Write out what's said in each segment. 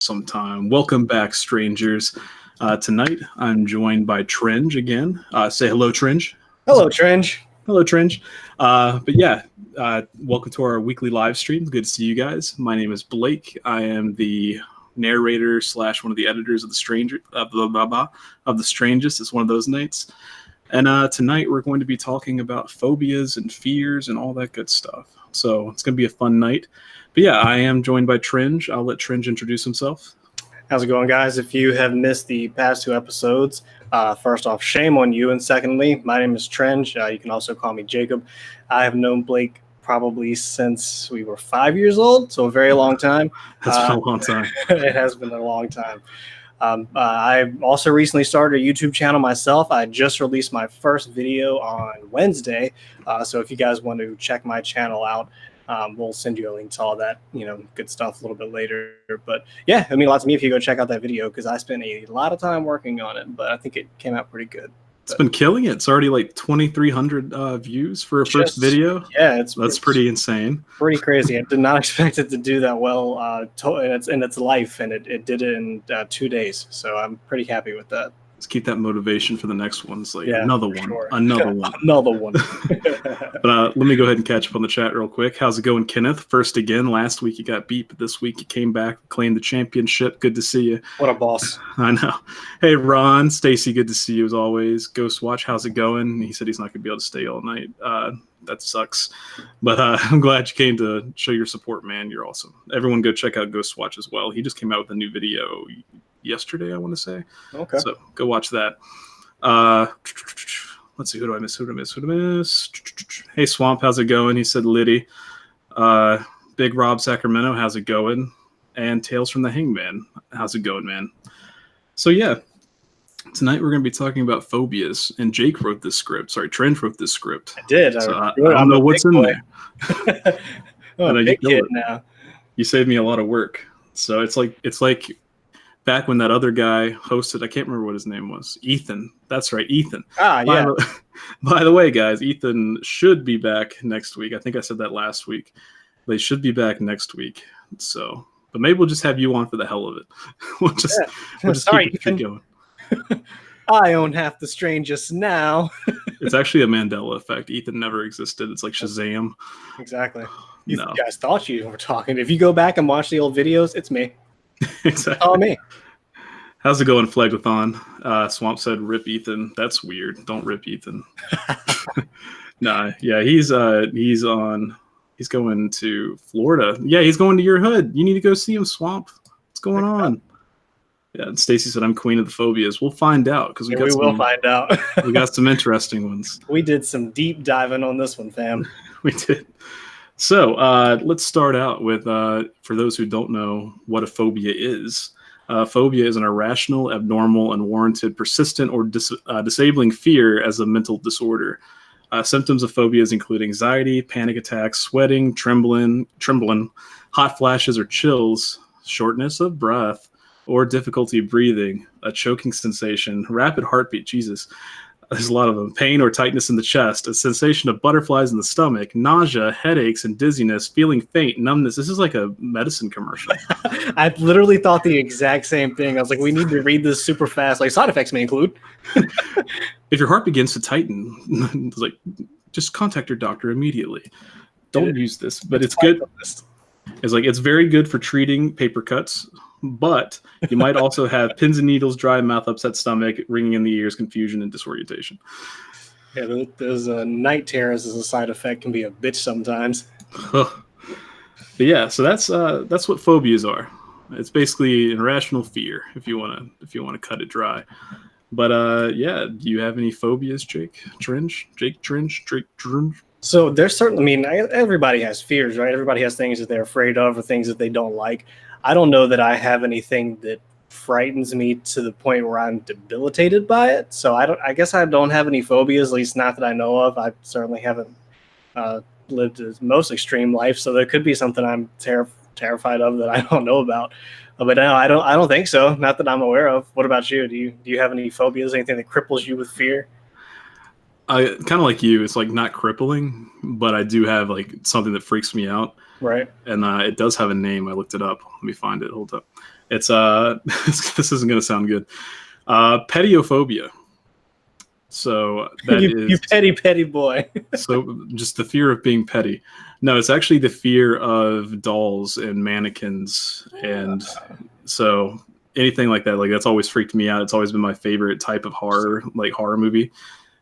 sometime. Welcome back, strangers. Tonight, I'm joined by Trendge again. Say hello, Trendge. Hello, Trendge. Hello, Trendge. Welcome to our weekly live stream. Good to see you guys. My name is Blake. I am the narrator slash one of the editors of the Strangest. It's one of those nights. And tonight we're going to be talking about phobias and fears and all that good stuff. So it's going to be a fun night. But yeah, I am joined by Trendge. I'll let Trendge introduce himself. How's it going, guys? If you have missed the past two episodes, first off, shame on you. And secondly, my name is Trendge. You can also call me Jacob. I have known Blake probably since we were 5 years old, so a very long time. That's been a long time. It has been a long time. I also recently started a YouTube channel myself. I just released my first video on Wednesday. So if you guys want to check my channel out, we'll send you a link to all that, good stuff a little bit later. But yeah, it means a lot to me if you go check out that video because I spent a lot of time working on it, but I think it came out pretty good. It's been killing it. It's already like 2,300 views for a first video. Yeah, that's pretty insane. Pretty crazy. I did not expect it to do that well in its life, and it did it in 2 days. So I'm pretty happy with that. Let's keep that motivation for the next one. It's like another one. But let me go ahead and catch up on the chat real quick. How's it going, Kenneth? First again. Last week you got beat, but this week you came back, claimed the championship. Good to see you. What a boss. I know. Hey, Ron, Stacy, good to see you as always. Ghost Watch, how's it going? He said he's not going to be able to stay all night. That sucks. But I'm glad you came to show your support, man. You're awesome. Everyone go check out Ghost Watch as well. He just came out with a new video yesterday, I want to say. Okay. So go watch that. Let's see. Who do I miss? Hey, Swamp, how's it going? He said Liddy. Big Rob Sacramento, how's it going? And Tales from the Hangman, how's it going, man? So yeah, tonight we're going to be talking about phobias, and Jake wrote this script. Sorry, Trent wrote this script. I did. So I don't know what's in there. I'm a big kid now. You saved me a lot of work. So it's like back when that other guy hosted, I can't remember what his name was. Ethan. That's right, Ethan. Yeah. By the way, guys, Ethan should be back next week. I think I said that last week. They should be back next week. So, but maybe we'll just have you on for the hell of it. we'll just keep going. I own half the Strangest now. It's actually a Mandela effect. Ethan never existed. It's like Shazam. Exactly. You guys thought you were talking. If you go back and watch the old videos, it's me. Exactly. Oh, me. How's it going, Phlegmathon? Swamp said, "Rip Ethan." That's weird. Don't rip Ethan. Nah, yeah, he's going to Florida. Yeah, he's going to your hood. You need to go see him, Swamp. What's going on? Yeah, and Stacy said, "I'm queen of the phobias." We'll find out because we will find out. We got some interesting ones. We did some deep diving on this one, fam. We did. So let's start out with, for those who don't know what a phobia is. Phobia is an irrational, abnormal, unwarranted, persistent, or disabling fear as a mental disorder. Symptoms of phobias include anxiety, panic attacks, sweating, trembling, hot flashes or chills, shortness of breath, or difficulty breathing, a choking sensation, rapid heartbeat, Jesus. There's a lot of them. Pain or tightness in the chest, a sensation of butterflies in the stomach, nausea, headaches, and dizziness, feeling faint, numbness. This is like a medicine commercial. I literally thought the exact same thing. I was like, we need to read this super fast. Like, side effects may include. If your heart begins to tighten, it's like, just contact your doctor immediately. Don't use this, but it's good. It's like, it's very good for treating paper cuts, but you might also have pins and needles, dry mouth, upset stomach, ringing in the ears, confusion, and disorientation. Yeah, there's night terrors as a side effect can be a bitch sometimes. But yeah, so that's what phobias are. It's basically an irrational fear, if you want to cut it dry. But yeah, do you have any phobias, Jake? Trendge? So there's certainly, everybody has fears, right? Everybody has things that they're afraid of or things that they don't like. I don't know that I have anything that frightens me to the point where I'm debilitated by it. So I guess I don't have any phobias, at least not that I know of. I certainly haven't lived a most extreme life, so there could be something I'm terrified of that I don't know about. But no, I don't think so. Not that I'm aware of. What about you? Do you have any phobias? Anything that cripples you with fear? I kind of like you. It's like not crippling, but I do have like something that freaks me out. Right. and it does have a name. I looked it up. Let me find it. Hold up. It's this isn't going to sound good. Pediophobia. So that You is petty boy. so just the fear of being petty. No, it's actually the fear of dolls and mannequins, and so anything like that. Like that's always freaked me out. It's always been my favorite type of horror, like horror movie.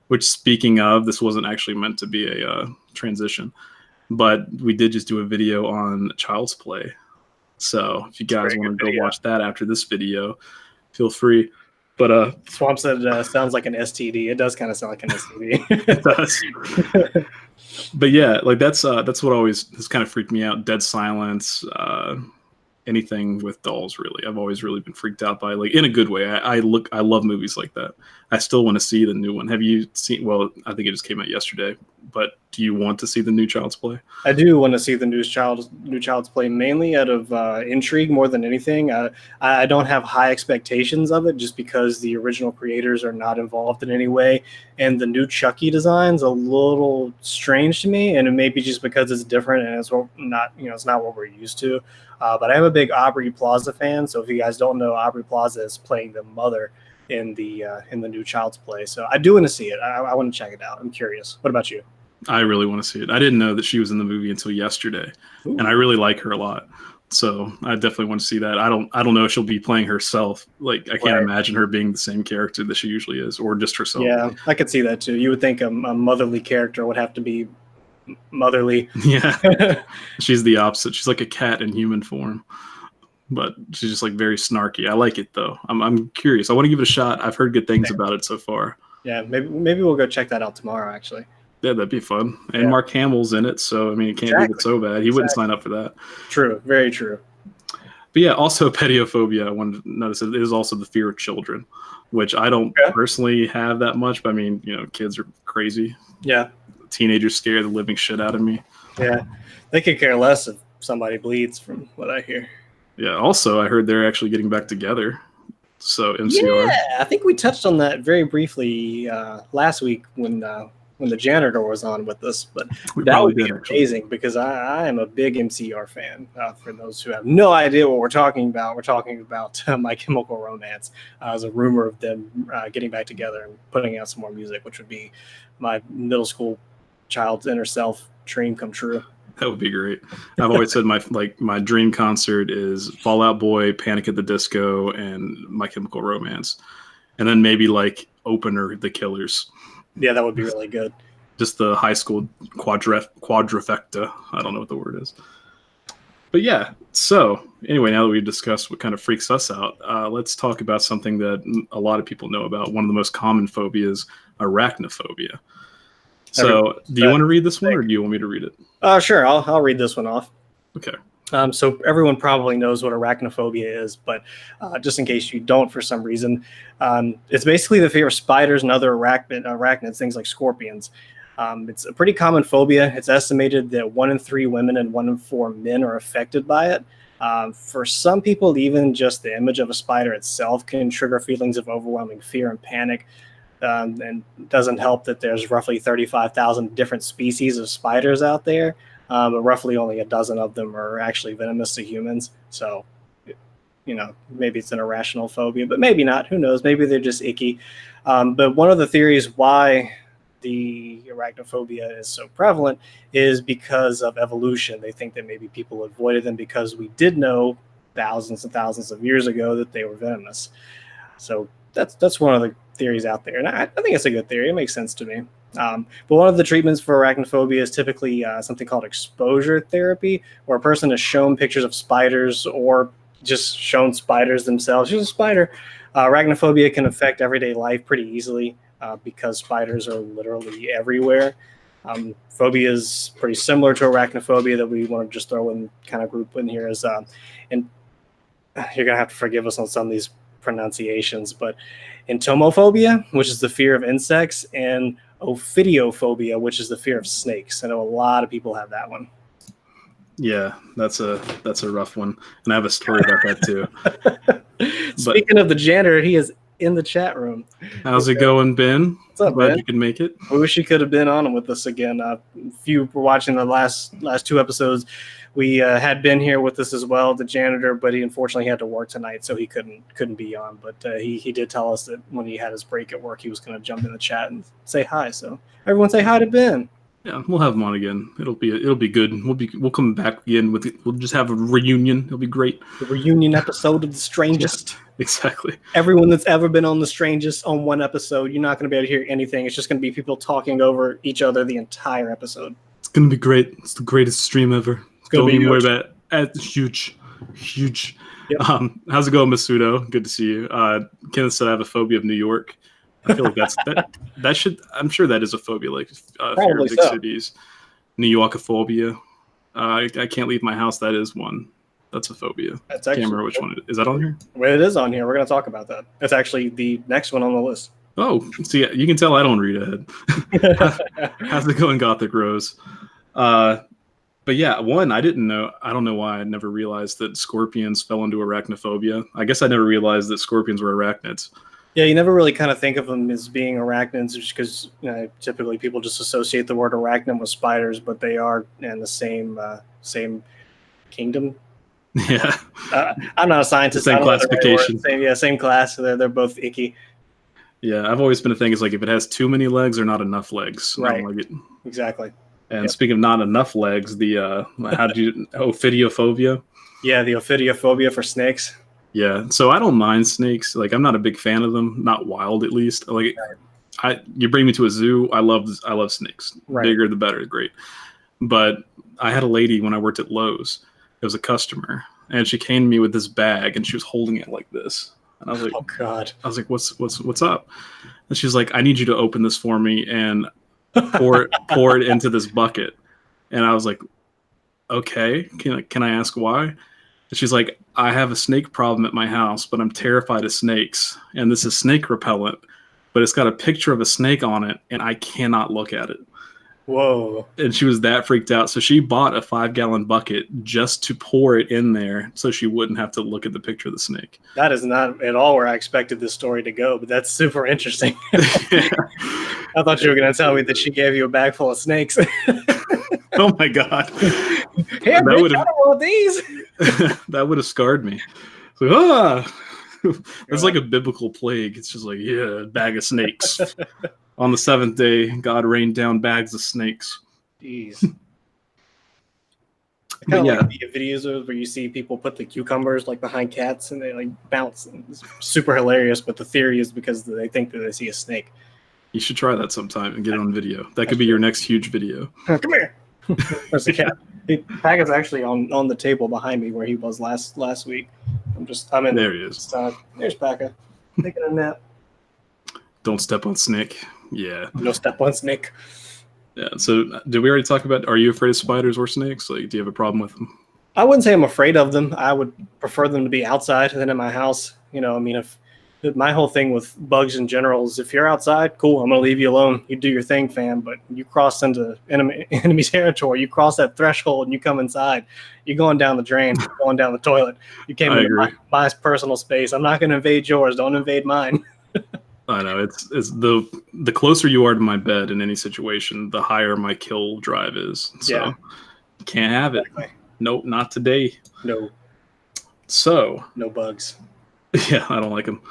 Which, speaking of, this wasn't actually meant to be a transition, but we did just do a video on Child's Play. So if you guys want to go watch that after this video, feel free. But Swamp said sounds like an STD. It does kind of sound like an STD. it does. But yeah, like that's what always has kind of freaked me out. Dead Silence, anything with dolls, really. I've always really been freaked out by, like, in a good way. I love movies like that. I still want to see the new one. Have you seen? Well, I think it just came out yesterday. But do you want to see the new Child's Play? I do want to see the new Child's Play, mainly out of intrigue more than anything. I don't have high expectations of it just because the original creators are not involved in any way, and the new Chucky design's a little strange to me, and it may be just because it's different and it's not, it's not what we're used to. But I am a big Aubrey Plaza fan, so if you guys don't know, Aubrey Plaza is playing the mother in the new Child's Play. So I do want to see it. I want to check it out. I'm curious. What about you? I really want to see it. I didn't know that she was in the movie until yesterday, and I really like her a lot. So I definitely want to see that. I don't know if she'll be playing herself. Like, I can't imagine her being the same character that she usually is, or just herself. Yeah, I could see that too. You would think a motherly character would have to be motherly. Yeah, she's the opposite. She's like a cat in human form, but she's just like very snarky. I like it though. I'm curious. I want to give it a shot. I've heard good things about it so far. Yeah, maybe we'll go check that out tomorrow. Actually. Yeah, that'd be fun. And Mark Hamill's in it, so I mean, it can't be so bad. He wouldn't sign up for that. True, very true. But yeah, also pediophobia. I wanted to notice it is also the fear of children, which I don't personally have that much. But I mean, kids are crazy. Yeah. Teenagers scare the living shit out of me. Yeah, they could care less if somebody bleeds, from what I hear. Yeah. Also, I heard they're actually getting back together. So MCR. Yeah, I think we touched on that very briefly last week when the janitor was on with us, but that would be amazing because I am a big MCR fan. For those who have no idea what we're talking about My Chemical Romance. As a rumor of them getting back together and putting out some more music, which would be my middle school child's inner self dream come true. That would be great. I've always said my dream concert is Fall Out Boy, Panic at the Disco, and My Chemical Romance, and then maybe like opener The Killers. Yeah, that would be really good. Just the high school quadrifecta. I don't know what the word is. But yeah, so anyway, now that we've discussed what kind of freaks us out, let's talk about something that a lot of people know about. One of the most common phobias, arachnophobia. So do you want to read this one, or do you want me to read it? Sure, I'll read this one off. Okay. So everyone probably knows what arachnophobia is, but just in case you don't for some reason, it's basically the fear of spiders and other arachnids, things like scorpions. It's a pretty common phobia. It's estimated that 1 in 3 women and 1 in 4 men are affected by it. For some people, even just the image of a spider itself can trigger feelings of overwhelming fear and panic. And it doesn't help that there's roughly 35,000 different species of spiders out there. But roughly only a dozen of them are actually venomous to humans. So, maybe it's an irrational phobia, but maybe not. Who knows? Maybe they're just icky. But one of the theories why the arachnophobia is so prevalent is because of evolution. They think that maybe people avoided them because we did know thousands and thousands of years ago that they were venomous. So that's one of the theories out there. And I think it's a good theory. It makes sense to me. But one of the treatments for arachnophobia is typically something called exposure therapy, where a person is shown pictures of spiders or just shown spiders themselves. Here's a spider. Arachnophobia can affect everyday life pretty easily because spiders are literally everywhere. Phobia is pretty similar to arachnophobia that we want to just throw in, kind of group in here as, and you're going to have to forgive us on some of these pronunciations, but entomophobia, which is the fear of insects, and ophidiophobia, which is the fear of snakes. I know a lot of people have that one. Yeah, that's a rough one, and I have a story about that too. Speaking of the janitor, he is in the chat room. How's it going, Ben? What's up, Glad Ben? You could make it. I wish you could have been on with us again. If you were watching the last 2 episodes, we had been here with us as well, the janitor, but he unfortunately had to work tonight, so he couldn't be on. But he did tell us that when he had his break at work, he was going to jump in the chat and say hi. So everyone say hi to Ben. Yeah, we'll have him on again. It'll be good. We'll come back again we'll just have a reunion. It'll be great. The reunion episode of The Strangest. Yeah, exactly. Everyone that's ever been on The Strangest on one episode, you're not going to be able to hear anything. It's just going to be people talking over each other the entire episode. It's going to be great. It's the greatest stream ever. Don't even worry about it. It's huge. Yep. How's it going, Masudo? Good to see you. Kenneth said I have a phobia of New York. I feel like that should. I'm sure that is a phobia, like fear of big cities. New Yorkophobia. I can't leave my house. That is one. That's a phobia. That's actually, I can't remember which one it is. Is that on here? Well, it is on here. We're going to talk about that. It's actually the next one on the list. Oh, see, you can tell I don't read ahead. How's it going, Gothic Rose? But yeah, one, I didn't know. I don't know why I never realized that scorpions fell into arachnophobia. I guess I never realized that scorpions were arachnids. Yeah, you never really kind of think of them as being arachnids just because typically people just associate the word arachnid with spiders, but they are in the same kingdom. Yeah. I'm not a scientist. Same classification. Same class. They're both icky. Yeah, I've always been a thing is like if it has too many legs or not enough legs. Right. I don't like it. Exactly. And speaking of not enough legs, ophidiophobia? Yeah, the ophidiophobia for snakes. Yeah, so I don't mind snakes. Like I'm not a big fan of them, not wild at least. Like you bring me to a zoo, I love snakes. Right. Bigger the better, great. But I had a lady when I worked at Lowe's. It was a customer, and she came to me with this bag, and she was holding it like this. And I was like, "Oh God!" I was like, "What's up?" And she's like, "I need you to open this for me and pour it into this bucket." And I was like, "Okay, can I ask why?" And she's like, "I have a snake problem at my house, but I'm terrified of snakes, and this is snake repellent, but it's got a picture of a snake on it, and I cannot look at it." Whoa. And she was that freaked out. So she bought a 5-gallon bucket just to pour it in there so she wouldn't have to look at the picture of the snake. That is not at all where I expected this story to go, but that's super interesting. I thought you were going to tell me that she gave you a bag full of snakes. Oh my God. Hey, I want one of these. That would have scarred me. So, it's like a biblical plague. It's just like, yeah, a bag of snakes. On the 7th day, God rained down bags of snakes. Jeez. I kind of like the videos where you see people put the cucumbers like behind cats and they like bounce. It's super hilarious, but the theory is because they think that they see a snake. You should try that sometime and get it on video. That could be your next huge video. Come here. There's a cat. Packet's actually on the table behind me where he was last week. I'm in there. He is. There's Packet taking a nap. Don't step on snake. Yeah. No step on snake. Yeah. So did we already talk about, are you afraid of spiders or snakes? Like, do you have a problem with them? I wouldn't say I'm afraid of them. I would prefer them to be outside than in my house. You know, I mean, if my whole thing with bugs in general is if you're outside, cool, I'm going to leave you alone. You do your thing, fam. But you cross into enemy territory, you cross that threshold and you come inside, you're going down the drain, you're going down the toilet. You came into my personal space. I'm not going to invade yours. Don't invade mine. I know it's the closer you are to my bed in any situation, the higher my kill drive is. So can't have it. Exactly. Nope, not today. No. So no bugs. Yeah, I don't like them.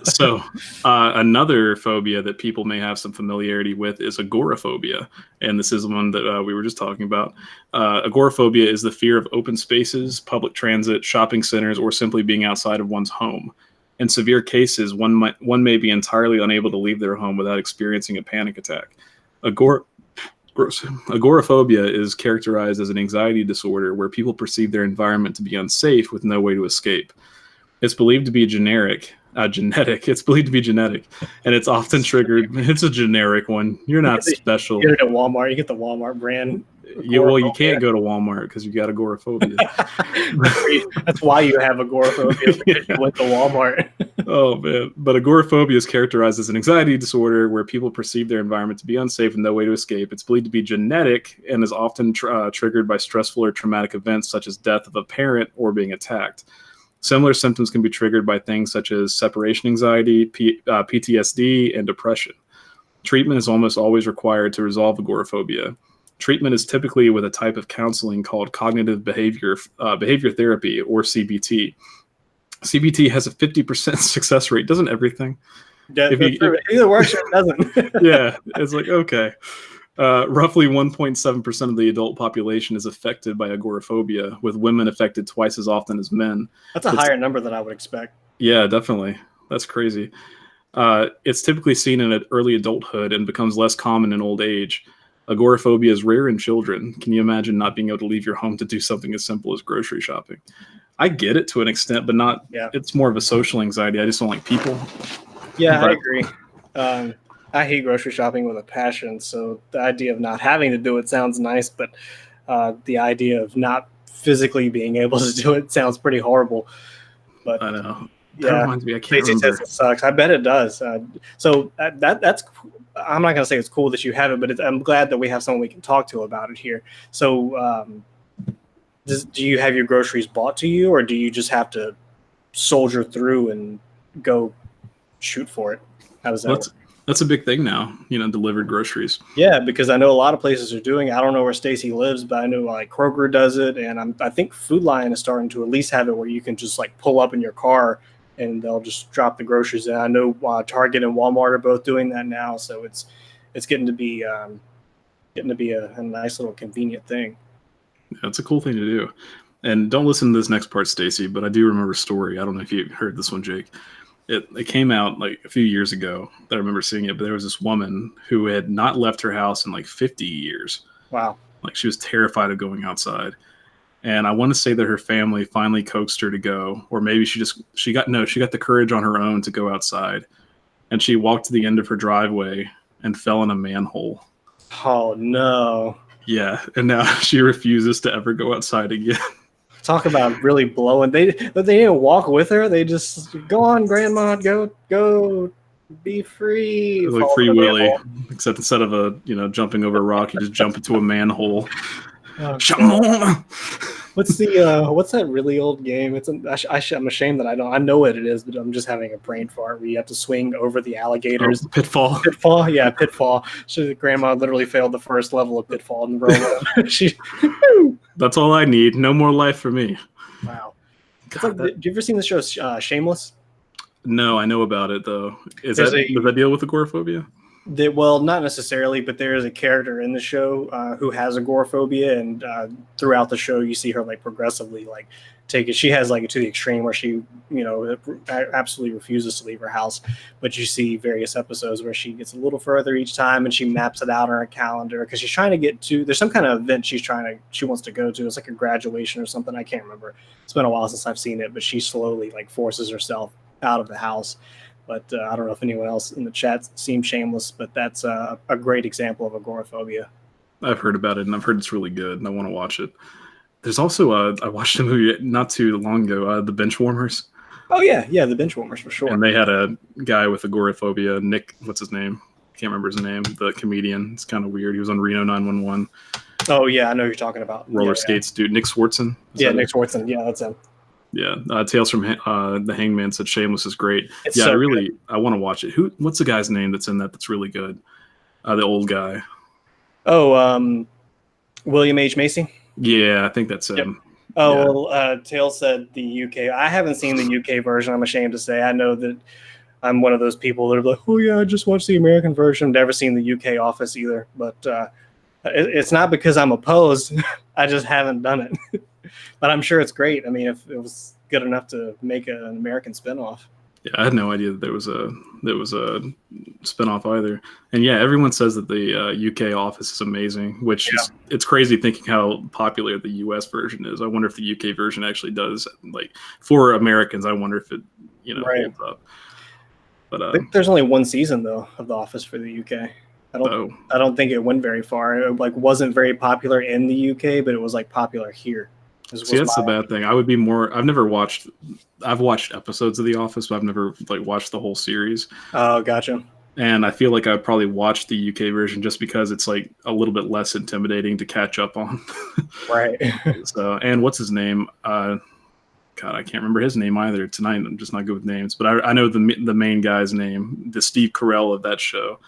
So another phobia that people may have some familiarity with is agoraphobia, and this is one that we were just talking about. Agoraphobia is the fear of open spaces, public transit, shopping centers, or simply being outside of one's home. In severe cases, one may be entirely unable to leave their home without experiencing a panic attack. Agoraphobia is characterized as an anxiety disorder where people perceive their environment to be unsafe with no way to escape. It's believed to be genetic. It's believed to be genetic, and it's often triggered. It's a generic one. You're not special. You get it at Walmart. You get the Walmart brand. You can't go to Walmart because you got agoraphobia. That's why you have agoraphobia, because you went to Walmart. Oh man! But agoraphobia is characterized as an anxiety disorder where people perceive their environment to be unsafe and no way to escape. It's believed to be genetic and is often triggered by stressful or traumatic events such as death of a parent or being attacked. Similar symptoms can be triggered by things such as separation anxiety, PTSD, and depression. Treatment is almost always required to resolve agoraphobia. Treatment is typically with a type of counseling called cognitive behavior therapy, or CBT. CBT has a 50% success rate. Doesn't everything? Yeah, If that's you, true. It either works or it doesn't. yeah, it's like, okay. Roughly 1.7% of the adult population is affected by agoraphobia, with women affected twice as often as men. That's a It's, higher number than I would expect. yeah, definitely. That's crazy. It's typically seen in early adulthood and becomes less common in old age. Agoraphobia is rare in children. Can you imagine not being able to leave your home to do something as simple as grocery shopping? I get it to an extent, but not. Yeah. It's more of a social anxiety. I just don't like people. Yeah, I But agree. I hate grocery shopping with a passion. So the idea of not having to do it sounds nice, but the idea of not physically being able to do it sounds pretty horrible. But I know that yeah, reminds me. I can't Stacey says remember. it sucks. I bet it does. So that's. I'm not gonna say it's cool that you have it, but I'm glad that we have someone we can talk to about it here. So, do you have your groceries bought to you, or do you just have to soldier through and go shoot for it? How does that work? That's a big thing now. Delivered groceries. Yeah, because I know a lot of places are doing it. I don't know where Stacy lives, but I know like Kroger does it, and I think Food Lion is starting to at least have it where you can just like pull up in your car and they'll just drop the groceries in. I know Target and Walmart are both doing that now, so it's getting to be a nice little convenient thing. Yeah, it's a cool thing to do. And don't listen to this next part, Stacy, but I do remember a story. I don't know if you heard this one, Jake. It came out like a few years ago that I remember seeing it, but there was this woman who had not left her house in like 50 years. Wow. Like she was terrified of going outside. And I want to say that her family finally coaxed her to go, or maybe she got the courage on her own to go outside. And she walked to the end of her driveway and fell in a manhole. Oh no. Yeah, and now she refuses to ever go outside again. Talk about really blowing. They didn't walk with her. They just go on, Grandma, go, be free. Like Free Willy, except instead of jumping over a rock, you just jump into a manhole. Oh, what's that really old game? I'm ashamed that I know what it is, but I'm just having a brain fart where you have to swing over the alligators. Oh, Pitfall. Pitfall, yeah, Pitfall. So Grandma literally failed the first level of Pitfall and That's all I need. No more life for me. Wow. Have you ever seen the show Shameless? No, I know about it though. Does that deal with agoraphobia? Well, not necessarily, but there is a character in the show who has agoraphobia, and throughout the show, you see her like progressively like take it. She has like to the extreme where she, absolutely refuses to leave her house. But you see various episodes where she gets a little further each time, and she maps it out on her calendar because she's trying to get to. There's some kind of event she wants to go to. It's like a graduation or something. I can't remember. It's been a while since I've seen it, but she slowly like forces herself out of the house. But I don't know if anyone else in the chat seen Shameless, but that's a great example of agoraphobia. I've heard about it, and I've heard it's really good, and I want to watch it. There's also I watched a movie not too long ago, The Benchwarmers. Oh yeah, the Benchwarmers for sure. And they had a guy with agoraphobia, Nick. What's his name? I can't remember his name. The comedian. It's kind of weird. He was on Reno 911. Oh yeah, I know who you're talking about. Roller skates, dude. Nick Swartzen. Nick Swartzen. Yeah, that's him. Yeah, Tales from the Hangman said Shameless is great. It's I want to watch it. What's the guy's name that's in that's really good? The old guy. Oh, William H. Macy? Yeah, I think that's him. Yep. Oh, well, Tales said the UK. I haven't seen the UK version, I'm ashamed to say. I know that I'm one of those people that are like, oh yeah, I just watched the American version. Never seen the UK Office either. But it's not because I'm opposed. I just haven't done it. But I'm sure it's great. I mean, if it was good enough to make an American spinoff. Yeah, I had no idea that there was a spinoff either. And yeah, everyone says that the UK Office is amazing, which it's crazy thinking how popular the US version is. I wonder if the UK version actually does, like, for Americans. I wonder if it holds up. But I think there's only one season though of The Office for the UK. I don't think it went very far. It wasn't very popular in the UK, but it was like popular here. See, that's the bad thing. I've watched episodes of The Office, but I've never watched the whole series. Oh, gotcha. And I feel like I'd probably watch the UK version just because it's like a little bit less intimidating to catch up on. Right. So, and what's his name? God, I can't remember his name either. Tonight, I'm just not good with names. But I know the main guy's name, the Steve Carell of that show.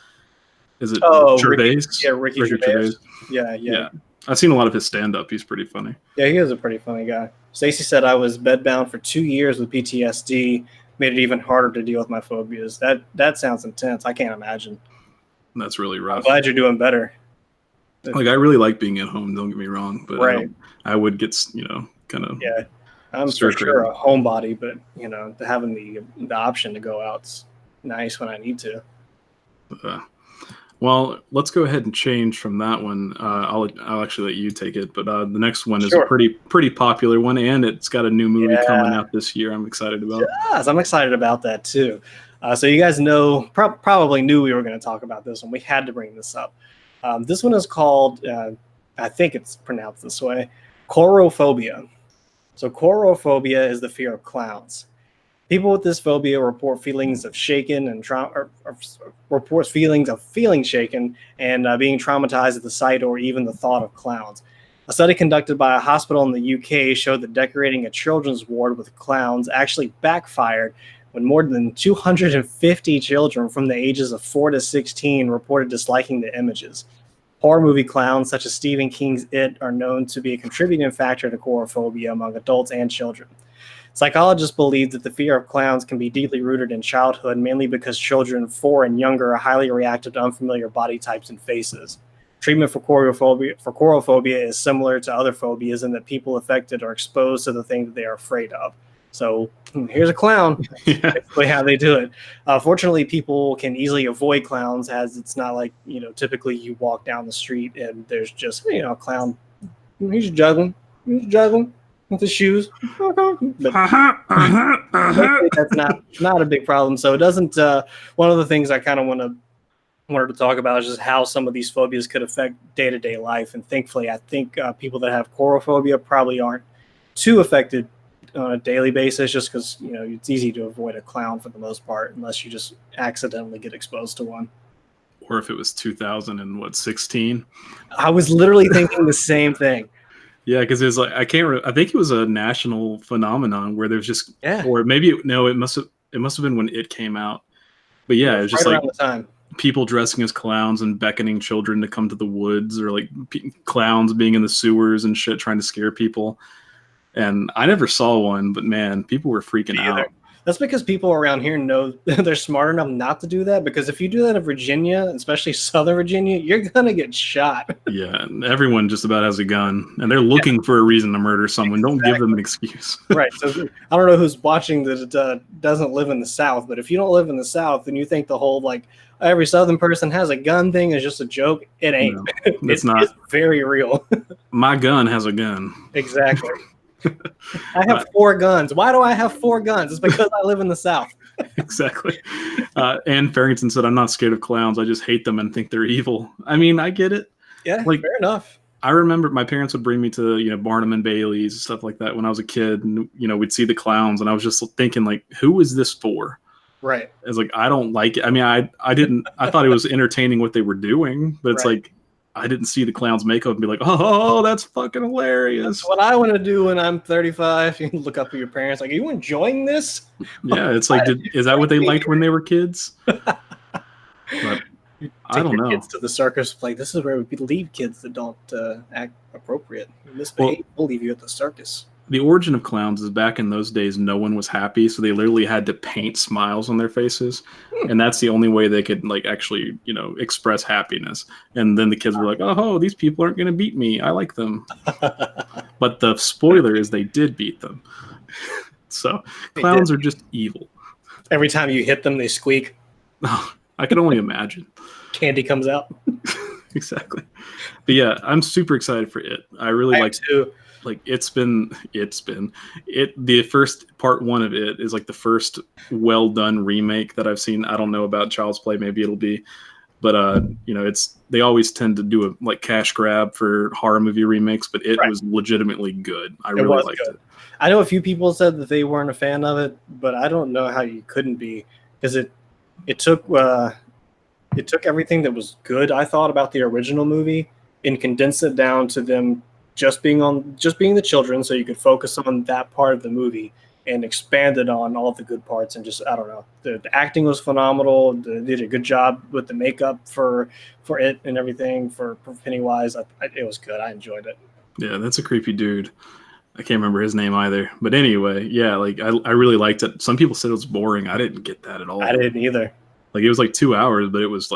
Is it Oh, Gervais? Ricky Ricky Gervais. Gervais. Yeah, yeah, Yeah, I've seen a lot of his stand up. He's pretty funny. yeah. He is a pretty funny guy. Stacy said I was bedbound for 2 years with PTSD. Made it even harder to deal with my phobias. That sounds intense. I can't imagine. That's really I'm rough. glad you're doing better. Like I really like being at home. Don't get me wrong, but I Right. don't. I would get kind of Yeah. I'm for stir sure crazy. a homebody, but having the option to go out's nice when I need to. Uh, well, let's go ahead and change from that one. I'll actually let you take it, but the next one is a Sure. pretty popular one, and it's got a new movie coming Yeah. out this year. I'm excited about. Yes, I'm excited about that too. So you guys know, probably knew we were going to talk about this one. We had to bring this up. This one is called, I think it's pronounced this way, chorophobia. So chorophobia is the fear of clowns. People with this phobia report feelings of shaken and reports feelings of feeling shaken and being traumatized at the sight or even the thought of clowns. A study conducted by a hospital in the UK showed that decorating a children's ward with clowns actually backfired when more than 250 children from the ages of 4 to 16 reported disliking the images. Horror movie clowns, such as Stephen King's It, are known to be a contributing factor to chorophobia among adults and children. Psychologists believe that the fear of clowns can be deeply rooted in childhood, mainly because children 4 and younger are highly reactive to unfamiliar body types and faces. Treatment for chorophobia is similar to other phobias in that people affected are exposed to the thing that they are afraid of. So here's a clown. Yeah. That's basically how they do it. Fortunately, people can easily avoid clowns, as it's not like, typically you walk down the street and there's just, a clown. He's juggling with his shoes. But that's not a big problem. So it doesn't. One of the things I kind of wanted to talk about is just how some of these phobias could affect day-to-day life. And thankfully, I think people that have chorophobia probably aren't too affected on a daily basis, just because it's easy to avoid a clown for the most part, unless you just accidentally get exposed to one. Or if it was 2016. I was literally thinking the same thing. Yeah, because it's like I think it was a national phenomenon where there's just, Yeah. or maybe it must have been when it came out. But yeah, it was just right like around the time. People dressing as clowns and beckoning children to come to the woods, or like clowns being in the sewers and shit trying to scare people. And I never saw one, but man, people were freaking out. That's because people around here know they're smart enough not to do that. Because if you do that in Virginia, especially Southern Virginia, you're gonna get shot. Yeah, everyone just about has a gun, and they're looking for a reason to murder someone. Don't give them an excuse. Right. So I don't know who's watching that doesn't live in the South, but if you don't live in the South and you think the whole every Southern person has a gun thing is just a joke, it ain't. No, it's not. It's very real. My gun has a gun. Exactly. I have 4 guns. Why do I have 4 guns? It's because I live in the South. Exactly. Ann Farrington said, "I'm not scared of clowns. I just hate them and think they're evil." I mean, I get it. Yeah, fair enough. I remember my parents would bring me to, Barnum and Bailey's and stuff like that when I was a kid, and we'd see the clowns, and I was just thinking, like, who is this for? Right. It's like, I don't like it. I mean, I thought it was entertaining what they were doing, but it's like, I didn't see the clown's makeup and be like, oh, that's fucking hilarious. That's what I want to do when I'm 35. You look up at your parents, like, are you enjoying this? Yeah, it's like, is that what they liked when they were kids? But I don't know. Kids to the circus, like, this is where we leave kids that don't act appropriate. Misbehave, we'll leave you at the circus. The origin of clowns is back in those days, no one was happy, so they literally had to paint smiles on their faces, and that's the only way they could actually express happiness. And then the kids were like, "Oh, these people aren't going to beat me. I like them." But the spoiler is they did beat them. So clowns are just evil. Every time you hit them, they squeak. Oh, I can only imagine. Candy comes out. Exactly. But yeah, I'm super excited for it. I really like too. Like the first part 1 of it is like the first well done remake that I've seen. I don't know about Child's Play, maybe it'll be, but they always tend to do a cash grab for horror movie remakes, but it was legitimately good. I really liked it. I know a few people said that they weren't a fan of it, but I don't know how you couldn't be, because it took everything that was good, I thought, about the original movie and condensed it down to them just being the children, so you could focus on that part of the movie, and expanded on all the good parts. And just, I don't know, the acting was phenomenal. They did a good job with the makeup for it and everything for Pennywise. It was good. I enjoyed it. Yeah, that's a creepy dude. I can't remember his name either. But anyway, yeah, like I really liked it. Some people said it was boring. I didn't get that at all. I didn't either. Like it was like 2 hours, but it was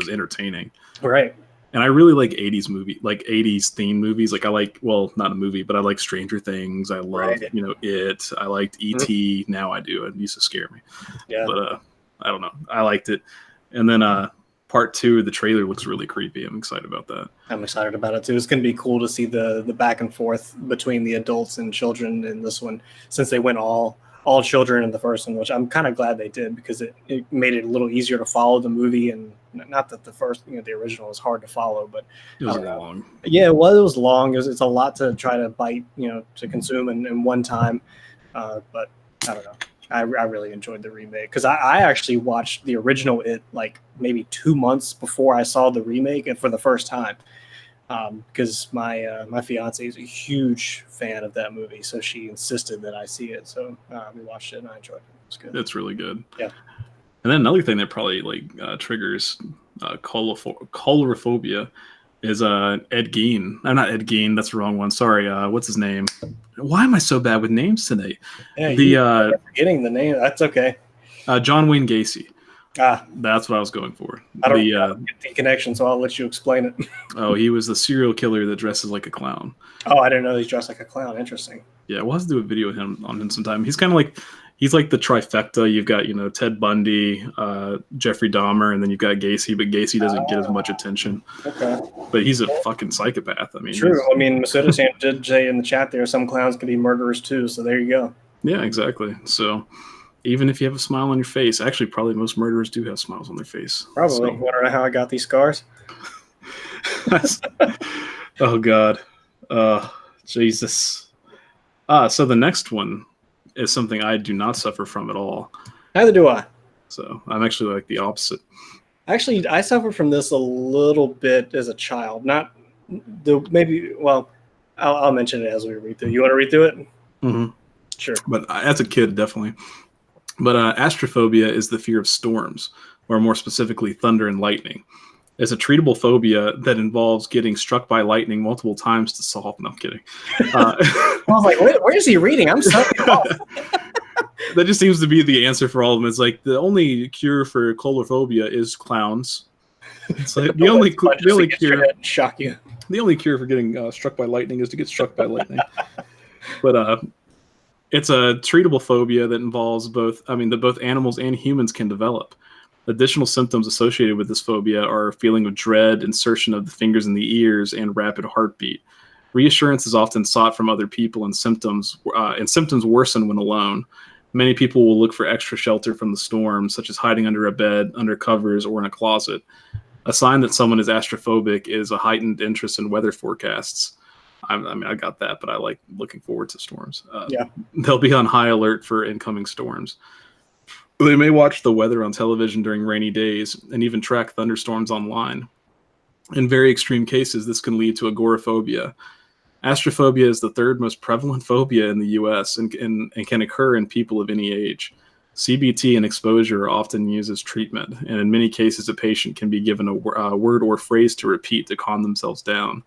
entertaining. Right. And I really like 80s movie, like 80s theme movies. Like I like, well, not a movie, but I like Stranger Things. I love, It. I liked E.T. Now I do. It used to scare me. Yeah. But I don't know. I liked it. And then part 2, the trailer looks really creepy. I'm excited about that. I'm excited about it too. It's going to be cool to see the back and forth between the adults and children in this one, since they went all children in the first one, which I'm kind of glad they did, because it made it a little easier to follow the movie. And not that the first, the original was hard to follow, but it was long. Yeah, it was long. It's a lot to try to bite, to consume in one time. But I don't know. I really enjoyed the remake, because I actually watched the original It like maybe 2 months before I saw the remake, and for the first time. Because my fiance is a huge fan of that movie, so she insisted that I see it. So we watched it and I enjoyed it. It was good. It's really good. Yeah. And then another thing that probably triggers coulrophobia is Ed Gein. I'm not Ed Gein. That's the wrong one. Sorry. What's his name? Why am I so bad with names today? Yeah, you're forgetting the name. That's okay. John Wayne Gacy. That's what I was going for. I don't get the connection, so I'll let you explain it. Oh, he was the serial killer that dresses like a clown. Oh, I didn't know he's dressed like a clown. Interesting. Yeah, we'll have to do a video of him on him sometime. He's kind of like, he's like the trifecta. You've got, Ted Bundy, Jeffrey Dahmer, and then you've got Gacy, but Gacy doesn't get as much attention. Okay. But he's a fucking psychopath. I mean, true. I mean, Masoda did say in the chat there, some clowns can be murderers too, so there you go. Yeah, exactly. So even if you have a smile on your face, actually, probably most murderers do have smiles on their face. Probably. So. Want to know how I got these scars? Oh, God. Jesus. So the next one is something I do not suffer from at all. Neither do I. So I'm actually like the opposite. Actually, I suffered from this a little bit as a child. Not well, I'll mention it as we read through. You want to read through it? Mm-hmm. Sure. But as a kid, definitely. But astrophobia is the fear of storms, or more specifically, thunder and lightning. It's a treatable phobia that involves getting struck by lightning multiple times to solve. No, I'm kidding. I was like, where is he reading? I'm sorry. That just seems to be the answer for all of them. It's like the only cure for coulrophobia is clowns. It's like the only cure. Shock you. The only cure for getting struck by lightning is to get struck by lightning. But it's a treatable phobia that involves both animals and humans can develop. Additional symptoms associated with this phobia are a feeling of dread, insertion of the fingers in the ears, and rapid heartbeat. Reassurance is often sought from other people, and symptoms worsen when alone. Many people will look for extra shelter from the storm, such as hiding under a bed, under covers, or in a closet. A sign that someone is astrophobic is a heightened interest in weather forecasts. I got that, but I like looking forward to storms. They'll be on high alert for incoming storms. They may watch the weather on television during rainy days and even track thunderstorms online. In very extreme cases, this can lead to agoraphobia. Astrophobia is the third most prevalent phobia in the U.S. and can occur in people of any age. CBT and exposure are often used as treatment, and in many cases, a patient can be given a word or phrase to repeat to calm themselves down.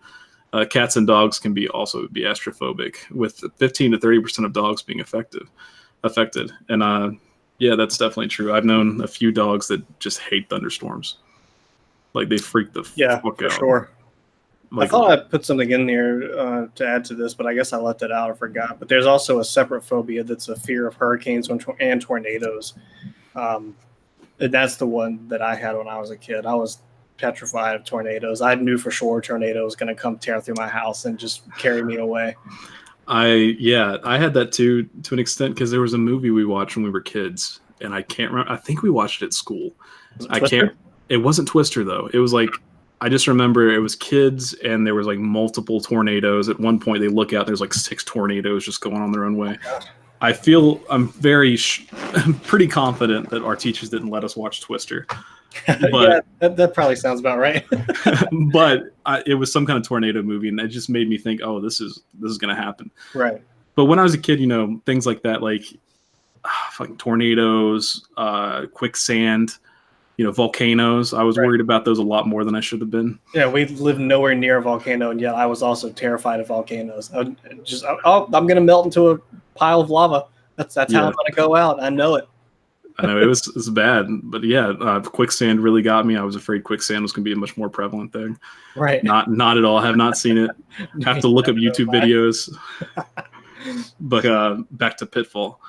Cats and dogs can also be astrophobic, with 15 to 30% of dogs being affected. And yeah, that's definitely true. I've known a few dogs that just hate thunderstorms. Like they freak the fuck out. For sure. I thought I put something in there to add to this, but I guess I left it out or forgot. But there's also a separate phobia that's a fear of hurricanes and tornadoes. And that's the one that I had when I was a kid. I was petrified of tornadoes. I knew for sure a tornado was going to come tear through my house and just carry me away. I had that too, to an extent, because there was a movie we watched when we were kids, and I can't remember. I think we watched it at school. It wasn't Twister though. It was like, I just remember it was kids, and there was like multiple tornadoes. At one point, they look out, there's like 6 tornadoes just going on their own way. I feel I'm pretty confident that our teachers didn't let us watch Twister. But that probably sounds about right. But it was some kind of tornado movie, and it just made me think, oh, this is going to happen. Right. But when I was a kid, things like that, like like tornadoes, quicksand, volcanoes. I was Right. worried about those a lot more than I should have been. Yeah, we live nowhere near a volcano, and yet I was also terrified of volcanoes. I'm gonna melt into a pile of lava. That's how Yeah. I'm gonna go out. I know it. I know it was bad, but yeah, quicksand really got me. I was afraid quicksand was going to be a much more prevalent thing. Right. Not at all. I have not seen it. Have to look up YouTube videos. But back to Pitfall.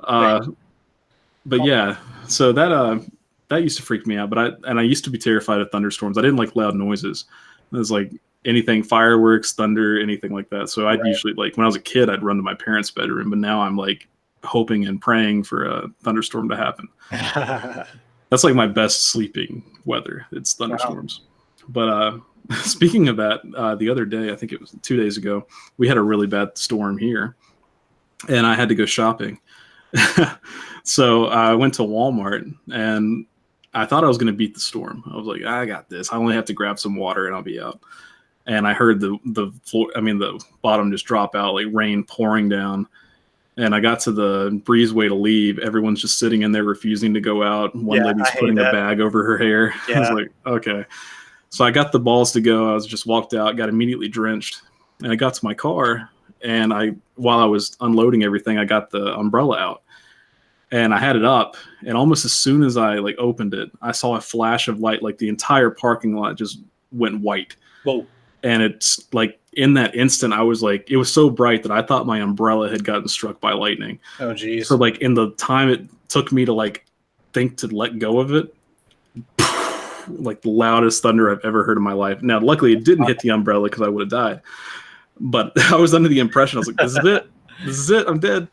But yeah, so that used to freak me out. But I used to be terrified of thunderstorms. I didn't like loud noises. It was like anything fireworks, thunder, anything like that. So I'd usually, like, when I was a kid, I'd run to my parents' bedroom. But now I'm like hoping and praying for a thunderstorm to happen. That's like my best sleeping weather. It's thunderstorms. Wow. But speaking of that, the other day, I think it was 2 days ago, we had a really bad storm here, and I had to go shopping. So I went to Walmart, and I thought I was going to beat the storm. I was like, I got this. I only have to grab some water, and I'll be out. And I heard the floor, the bottom just drop out, like rain pouring down. And I got to the breezeway to leave. Everyone's just sitting in there refusing to go out. One lady's putting a bag over her hair. Yeah. I was like, okay. So I got the balls to go. I was just walked out, got immediately drenched. And I got to my car. And while I was unloading everything, I got the umbrella out. And I had it up. And almost as soon as I opened it, I saw a flash of light. Like the entire parking lot just went white. Whoa. And it's like in that instant, I was like, it was so bright that I thought my umbrella had gotten struck by lightning. Oh, geez. So like in the time it took me to think to let go of it, like the loudest thunder I've ever heard in my life. Now, luckily it didn't hit the umbrella because I would have died. But I was under the impression, I was like, this is it. This is it. I'm dead.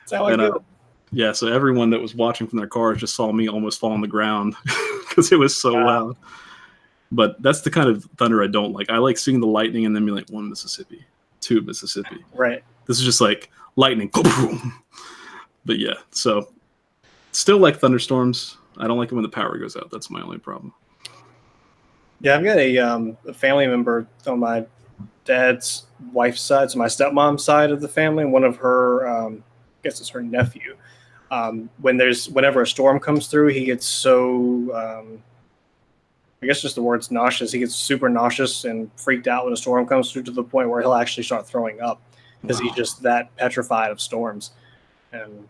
That's how I feel. Yeah, so everyone that was watching from their cars just saw me almost fall on the ground because it was so loud. But that's the kind of thunder I don't like. I like seeing the lightning and then be like, 1 Mississippi, 2 Mississippi. Right. This is just like lightning. But yeah, so still like thunderstorms. I don't like it when the power goes out. That's my only problem. Yeah, I've got a family member on my dad's wife's side, so my stepmom's side of the family, and one of her, I guess it's her nephew. Whenever a storm comes through, he gets so... I guess just the word's nauseous. He gets super nauseous and freaked out when a storm comes through to the point where he'll actually start throwing up because he's just that petrified of storms. And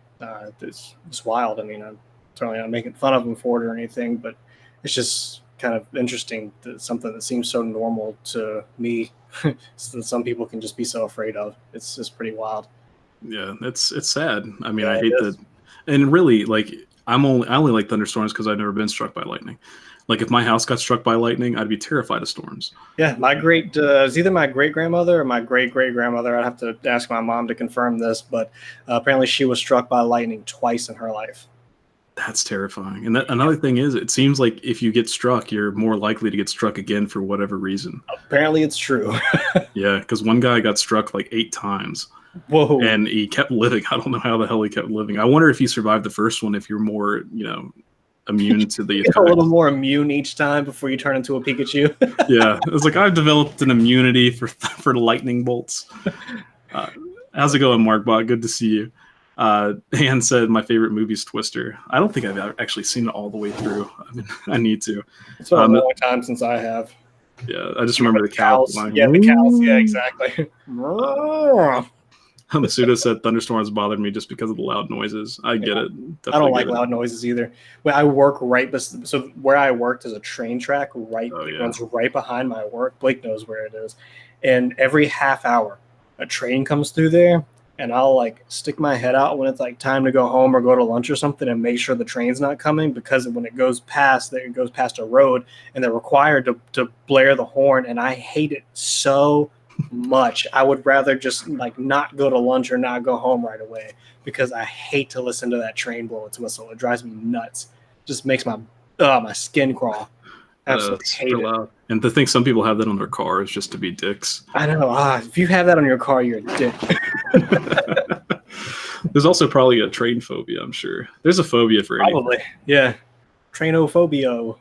it's wild. I mean, I'm certainly not making fun of him for it or anything, but it's just kind of interesting that something that seems so normal to me, so that some people can just be so afraid of. It's just pretty wild. Yeah, it's sad. I mean, I hate that. And really, I only like thunderstorms because I've never been struck by lightning. Like if my house got struck by lightning, I'd be terrified of storms. Yeah, it's either my great-grandmother or my great-great-grandmother. I'd have to ask my mom to confirm this, but apparently she was struck by lightning twice in her life. That's terrifying. And another thing is, it seems like if you get struck, you're more likely to get struck again for whatever reason. Apparently it's true. Yeah, because one guy got struck 8 times. Whoa. And he kept living. I don't know how the hell he kept living. I wonder if he survived the first one, if you're more, immune to the effects. A little more immune each time before you turn into a Pikachu. Yeah, it was like I've developed an immunity for lightning bolts. How's it going, Markbot? Good to see you. Han said my favorite movie is Twister. I don't think I've actually seen it all the way through. I mean, I need to. It's been a long time since I have. Yeah, I just remember the cows. Yeah, the cows. Yeah, exactly. Masuda said thunderstorms bothered me just because of the loud noises. I get it. I don't like loud noises either. Well, I work so where I worked is a train track runs right behind my work. Blake knows where it is. And every half hour, a train comes through there, and I'll stick my head out when it's time to go home or go to lunch or something and make sure the train's not coming, because when it goes past a road and they're required to blare the horn, and I hate it so much. I would rather just not go to lunch or not go home right away, because I hate to listen to that train blow its whistle. It drives me nuts. Just makes my skin crawl. Absolutely hate it. And to think some people have that on their cars just to be dicks. I know. If you have that on your car, you're a dick. There's also probably a train phobia, I'm sure. There's a phobia for anything. Probably. Yeah. Trainophobia.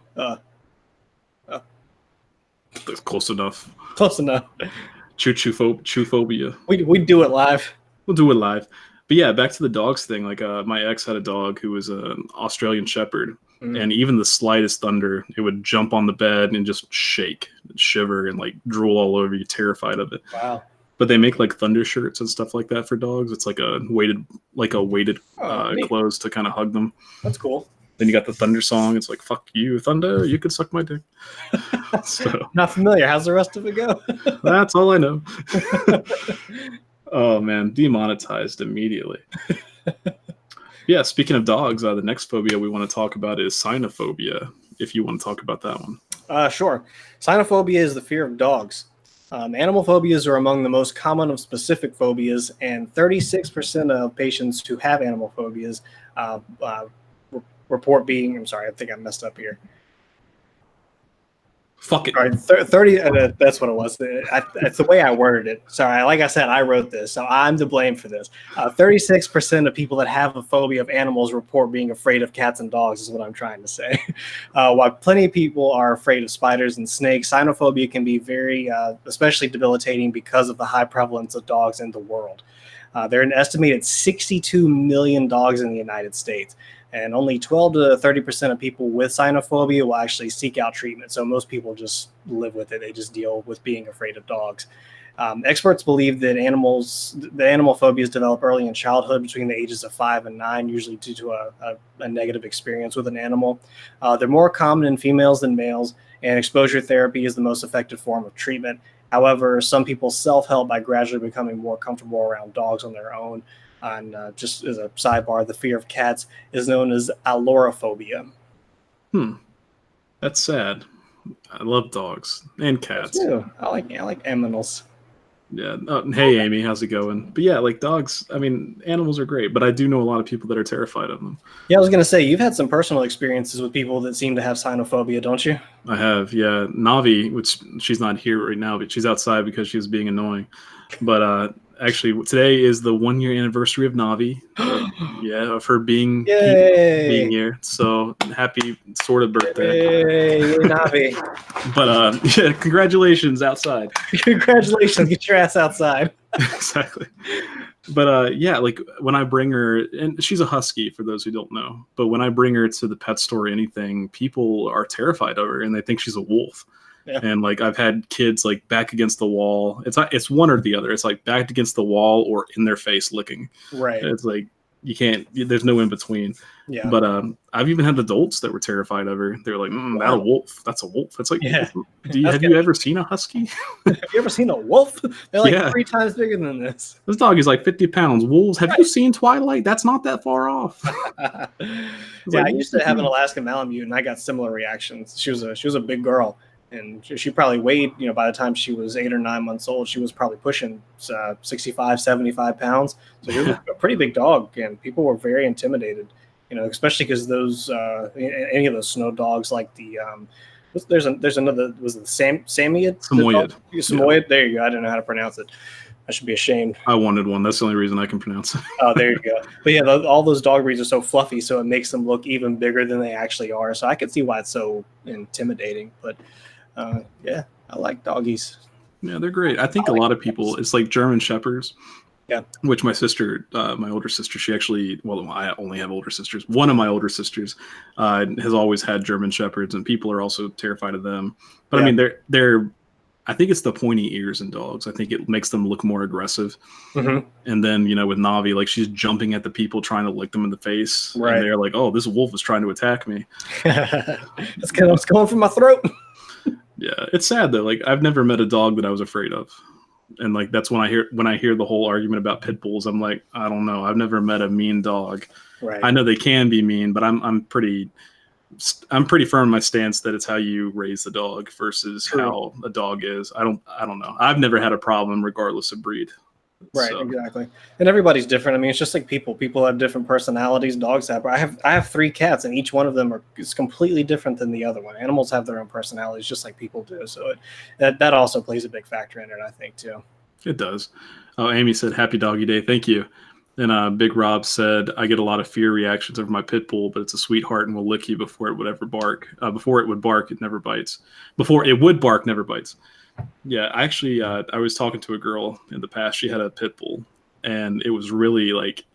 That's close enough. Close enough. Choo phobia. We do it live. We'll do it live. But yeah, back to the dogs thing. Like my ex had a dog who was an Australian Shepherd, Mm. and even the slightest thunder, it would jump on the bed and just shake, and shiver, and like drool all over you, terrified of it. Wow. But they make like thunder shirts and stuff like that for dogs. It's like a weighted Oh, neat. clothes to kind of hug them. That's cool. Then you got the thunder song. It's like, fuck you, thunder. You could suck my dick. So Not familiar. How's the rest of it go? that's all I know. Oh man, demonetized immediately. Yeah, speaking of dogs, the next phobia we want to talk about is cynophobia. If you want to talk about that one. Sure. Cynophobia is the fear of dogs. Animal phobias are among the most common of specific phobias, and 36% of patients who have animal phobias report being. I'm sorry, I think I messed up here. Fuck it. All right, 30. That's what it was. That's the way I worded it. Sorry, like I said, I wrote this, so I'm to blame for this. 36% of people that have a phobia of animals report being afraid of cats and dogs, is what I'm trying to say. While plenty of people are afraid of spiders and snakes, cynophobia can be very, especially debilitating because of the high prevalence of dogs in the world. There are an estimated 62 million dogs in the United States. And only 12 to 30% of people with cynophobia will actually seek out treatment. So most people just live with it. They just deal with being afraid of dogs. Experts believe that the animal phobias develop early in childhood between the ages of 5 and 9, usually due to a negative experience with an animal. They're more common in females than males, and exposure therapy is the most effective form of treatment. However, some people self-help by gradually becoming more comfortable around dogs on their own. And just as a sidebar, the fear of cats is known as alloraphobia. That's sad. I love dogs and cats. Too. I like animals. Yeah. Hey, Amy, how's it going? But yeah, like dogs. I mean, animals are great, but I do know a lot of people that are terrified of them. Yeah, I was gonna say you've had some personal experiences with people that seem to have cynophobia, don't you? I have, yeah. Navi, which she's not here right now, but she's outside because she was being annoying. But actually, today is the 1 year anniversary of Navi. Yeah, of her being here. So happy sort of birthday. Yay, Navi. But yeah, congratulations outside. Congratulations, get your ass outside. Exactly. But yeah, like when I bring her, and she's a husky for those who don't know, but when I bring her to the pet store or anything, people are terrified of her and they think she's a wolf. Yeah. And like I've had kids like back against the wall. It's one or the other. It's like backed against the wall or in their face licking. Right. It's like you can't. There's no in between. Yeah. But I've even had adults that were terrified of her. They're like, "That a wolf? That's a wolf." It's like, yeah. Have you ever seen a husky? Have you ever seen a wolf? They're like 3 times bigger than this. This dog is like 50 pounds. Wolves. Have you seen Twilight? That's not that far off. Yeah, I used to have an Alaskan Malamute, and I got similar reactions. She was a big girl. And she probably weighed, by the time she was 8 or 9 months old, she was probably pushing 65, 75 pounds. So she was a pretty big dog, and people were very intimidated, especially because those, any of those snow dogs, like the, there's another, was it the Samoyed? Samoyed. Samoyed, there you go. I don't know how to pronounce it. I should be ashamed. I wanted one. That's the only reason I can pronounce it. Oh, there you go. But yeah, all those dog breeds are so fluffy, so it makes them look even bigger than they actually are. So I can see why it's so intimidating, but yeah, I like doggies. Yeah, they're great. I think a lot of people, it's like German Shepherds. Yeah. Which my sister, my older sister, she actually, I only have older sisters. One of my older sisters has always had German Shepherds, and people are also terrified of them. But yeah. I mean, they're, I think it's the pointy ears in dogs. I think it makes them look more aggressive. Mm-hmm. And then, with Navi, like she's jumping at the people trying to lick them in the face. Right. And they're like, oh, this wolf is trying to attack me. It's going for my throat. Yeah, it's sad though. Like I've never met a dog that I was afraid of, and like that's when I hear the whole argument about pit bulls. I'm like, I don't know. I've never met a mean dog. Right. I know they can be mean, but I'm pretty firm in my stance that it's how you raise the dog versus how a dog is. I don't know. I've never had a problem regardless of breed. Right, so. Exactly. And everybody's different. I mean, it's just like people. People have different personalities. Dogs have. I have 3 cats, and each one of them is completely different than the other one. Animals have their own personalities, just like people do. So that also plays a big factor in it, I think, too. It does. Oh, Amy said, "Happy Doggy Day." Thank you. And Big Rob said, "I get a lot of fear reactions over my pit bull, but it's a sweetheart and will lick you before it would ever bark. Before it would bark, it never bites. Before it would bark, never bites." Yeah, actually, I was talking to a girl in the past. She had a pit bull, and it was really like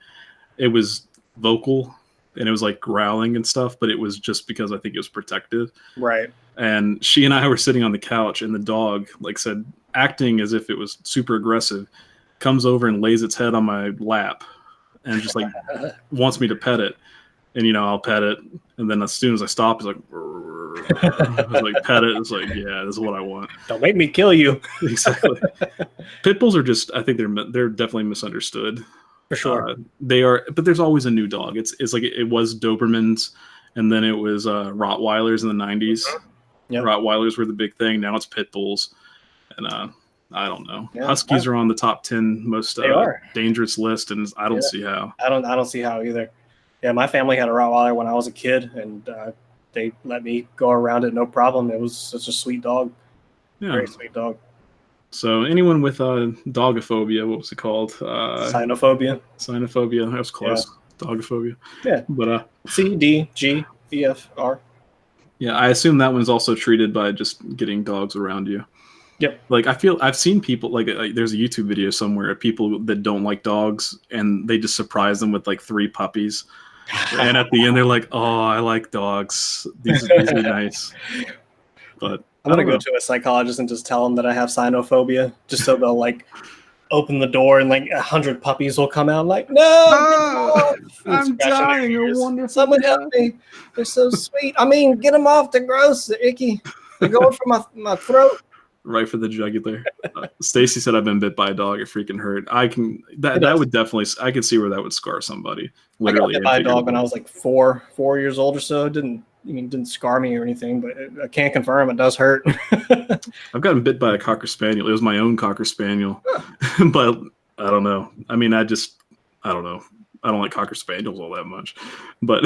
it was vocal and it was like growling and stuff, but it was just because I think it was protective. Right. And she and I were sitting on the couch, and the dog, like said, acting as if it was super aggressive, comes over and lays its head on my lap and just like wants me to pet it. And I'll pet it, and then as soon as I stop, it's like, it's like pet it. It's like, yeah, this is what I want. Don't make me kill you. Exactly. Pit bulls are just, I think they're definitely misunderstood. For sure. They are, but there's always a new dog. It's like it was Dobermans, and then it was Rottweilers in the 90s. Yep. Rottweilers were the big thing. Now it's pit bulls, and I don't know. Yeah, Huskies are on the top 10 most dangerous list, and I don't see how. I don't see how either. Yeah, my family had a Rottweiler when I was a kid, and they let me go around it no problem. It was such a sweet dog. Yeah. Very sweet dog. So anyone with dogophobia, what was it called? Cynophobia. Cynophobia. That was close. Yeah. Dogophobia. Yeah. But C, D, G, E, F, R. Yeah, I assume that one's also treated by just getting dogs around you. Yep. Like I've seen people like there's a YouTube video somewhere of people that don't like dogs, and they just surprise them with like 3 puppies. And at the end, they're like, "Oh, I like dogs. These are nice." But I'm gonna go to a psychologist and just tell them that I have cynophobia, just so they'll like open the door and like 100 puppies will come out. Like, no, I'm dying. Someone help me! They're so sweet. I mean, get them off. They're gross. They're icky. They're going for my throat. Right for the jugular. Stacy said I've been bit by a dog. It freaking hurt. That would definitely. I could see where that would scar somebody. Literally, I got bit by a dog when I was like 4 years old or so. It didn't scar me or anything, but I can't confirm it does hurt. I've gotten bit by a Cocker Spaniel. It was my own Cocker Spaniel, but I don't know. I mean, I don't know. I don't like Cocker Spaniels all that much, but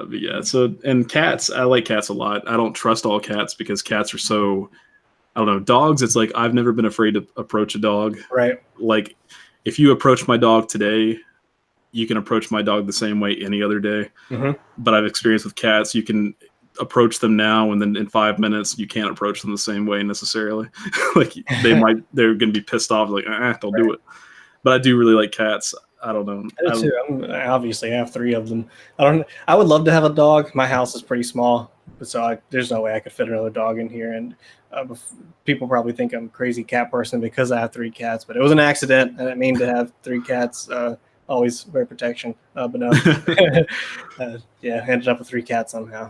yeah. So, and cats, I like cats a lot. I don't trust all cats because cats are so, I don't know. Dogs, it's like I've never been afraid to approach a dog. Right. Like if you approach my dog today, you can approach my dog the same way any other day. Mm-hmm. But I've experienced with cats, you can approach them now, and then in 5 minutes you can't approach them the same way necessarily. Like they're going to be pissed off. Like, don't do it. But I do really like cats. I don't know. I do too. Obviously, I have 3 of them. I would love to have a dog. My house is pretty small, so there's no way I could fit another dog in here. And people probably think I'm a crazy cat person because I have 3 cats. But it was an accident. I didn't mean to have 3 cats. Always wear protection. But no. Yeah, ended up with 3 cats somehow.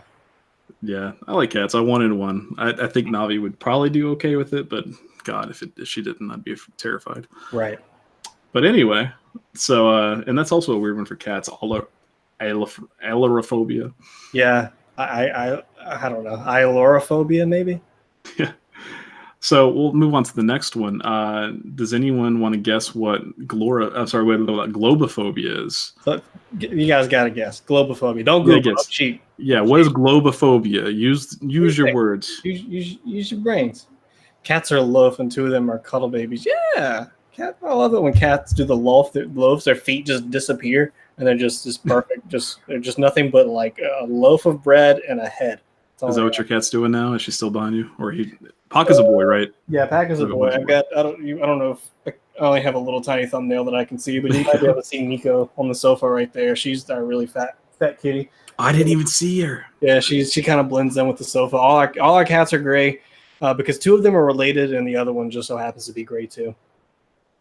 Yeah, I like cats. I wanted one. I think Navi would probably do okay with it, but God, if she didn't, I'd be terrified. Right. But anyway, so and that's also a weird one for cats. Ailurophobia. Yeah, I don't know. Ailurophobia, maybe. Yeah. So we'll move on to the next one. Does anyone want to guess what globophobia is? So you guys got to guess. Globophobia. Don't Google. Don't cheat. Yeah. What is globophobia? Use your words. Use your brains. Cats are loaf, and 2 of them are cuddle babies. Yeah. I love it when cats do the loaves. Their feet just disappear, and they're just perfect. They're just nothing but like a loaf of bread and a head. Is that what your cat's doing now? Is she still behind you, or Pac is a boy, right? Yeah, Pac is a boy. I don't know if I only have a little tiny thumbnail that I can see, but you might be able to see Nico on the sofa right there. She's a really fat kitty. I didn't even see her. Yeah, she kind of blends in with the sofa. All our cats are gray because 2 of them are related, and the other one just so happens to be gray too.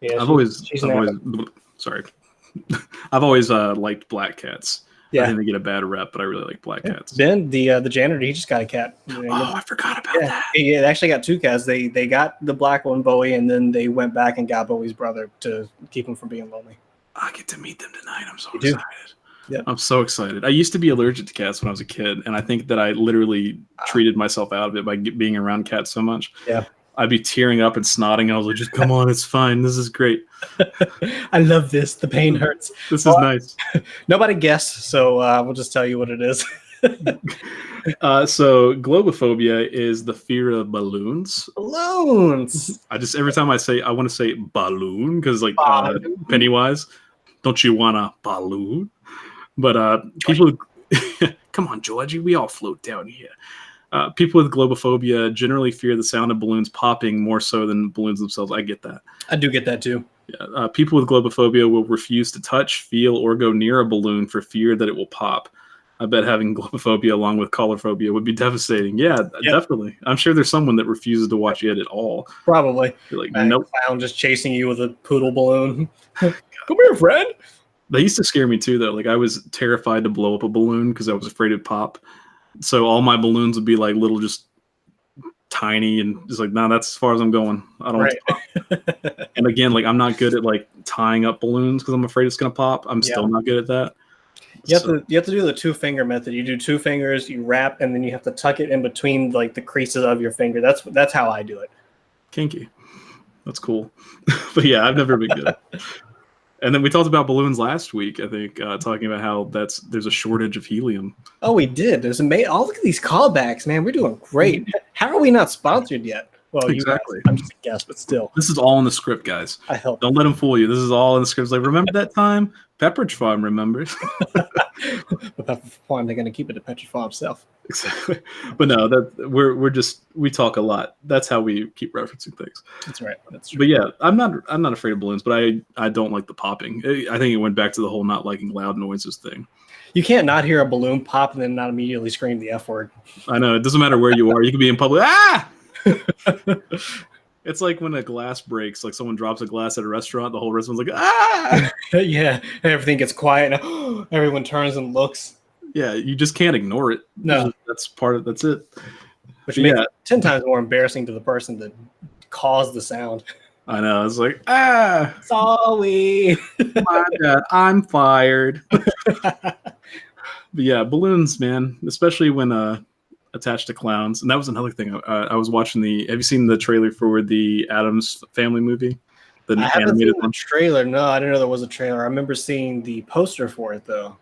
Yeah, I've always liked black cats. Yeah. I think they get a bad rep, but I really like black cats. Ben, the janitor, he just got a cat. I forgot about that. He actually got 2 cats. They got the black one, Bowie, and then they went back and got Bowie's brother to keep him from being lonely. I get to meet them tonight. I'm so excited. Yeah. I'm so excited. I used to be allergic to cats when I was a kid, and I think that I literally treated myself out of it by being around cats so much. Yeah. I'd be tearing up and snotting. I was like, just come on, it's fine. This is great. I love this. The pain hurts. This is nice. Nobody guessed, so we'll just tell you what it is. So globophobia is the fear of balloons. Balloons. Every time I want to say balloon because like Pennywise, don't you want a balloon? But people, come on, Georgie, we all float down here. People with globophobia generally fear the sound of balloons popping more so than balloons themselves. I get that. I do get that too. Yeah, people with globophobia will refuse to touch, feel, or go near a balloon for fear that it will pop. I bet having globophobia along with collarphobia would be devastating. Yeah, Yep. definitely. I'm sure there's someone that refuses to watch it at all. Probably. You're like, A nope. clown just chasing you with a poodle balloon. Come here, friend. They used to scare me too, though. Like I was terrified to blow up a balloon because I was afraid it'd pop. So all my balloons would be like little, just tiny, and just like, nah, that's as far as I'm going. I don't want to pop. And again, like I'm not good at like tying up balloons because I'm afraid it's gonna pop. I'm still not good at that. You have to do the 2-finger method. You do 2 fingers, you wrap, and then you have to tuck it in between like the creases of your finger. That's how I do it. Kinky. That's cool. But yeah, I've never been good at it. And then we talked about balloons last week, I think, talking about how there's a shortage of helium. Oh, we did. There's look at these callbacks, man. We're doing great. How are we not sponsored yet? Well, exactly. I'm just a guest, but still. This is all in the script, guys. I hope. Don't let them fool you. This is all in the script. It's like, remember that time? Pepperidge Farm remembers. Pepperidge Farm, they're going to keep it to Pepperidge Farm itself. Exactly. But no, we talk a lot. That's how we keep referencing things. That's right. That's true. But yeah, I'm not afraid of balloons, but I don't like the popping. I think it went back to the whole not liking loud noises thing. You can't not hear a balloon pop and then not immediately scream the F word. I know. It doesn't matter where you are. You can be in public. Ah! It's like when a glass breaks, like someone drops a glass at a restaurant, the whole restaurant's like, ah! Yeah, everything gets quiet and everyone turns and looks. Yeah, you just can't ignore it. No. That's it. Which makes it 10 times more embarrassing to the person that caused the sound. I know. It's like, ah! Sorry. My God, I'm fired. But yeah, balloons, man, especially when attached to clowns. And that was another thing. I was watching have you seen the trailer for the Addams Family movie? The I haven't animated seen one? the trailer. No, I didn't know there was a trailer. I remember seeing the poster for it, though.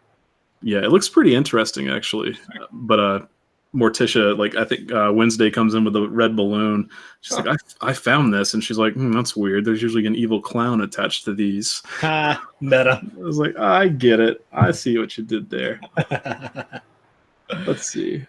Yeah, it looks pretty interesting, actually. But Morticia, like, I think Wednesday comes in with a red balloon. She's like, I found this. And she's like, that's weird. There's usually an evil clown attached to these. Meta. I was like, I get it. I see what you did there. Let's see.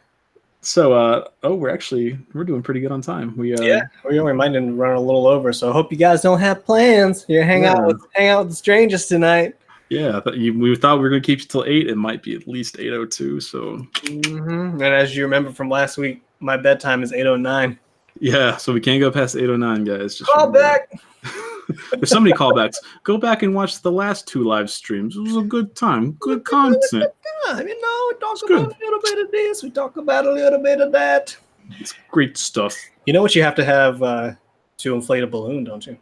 So, we're doing pretty good on time. We only might run a little over. So I hope you guys don't have plans. You hang out with the strangest tonight. Yeah, we thought we were going to keep you till 8. It might be at least 8:02. So, And as you remember from last week, my bedtime is 8:09. Yeah, so we can't go past 8:09, guys. Just call back. There's so many callbacks. Go back and watch the last 2 live streams. It was a good time. Good content. We talk about a little bit of this. We talk about a little bit of that. It's great stuff. You know what you have to have to inflate a balloon, don't you?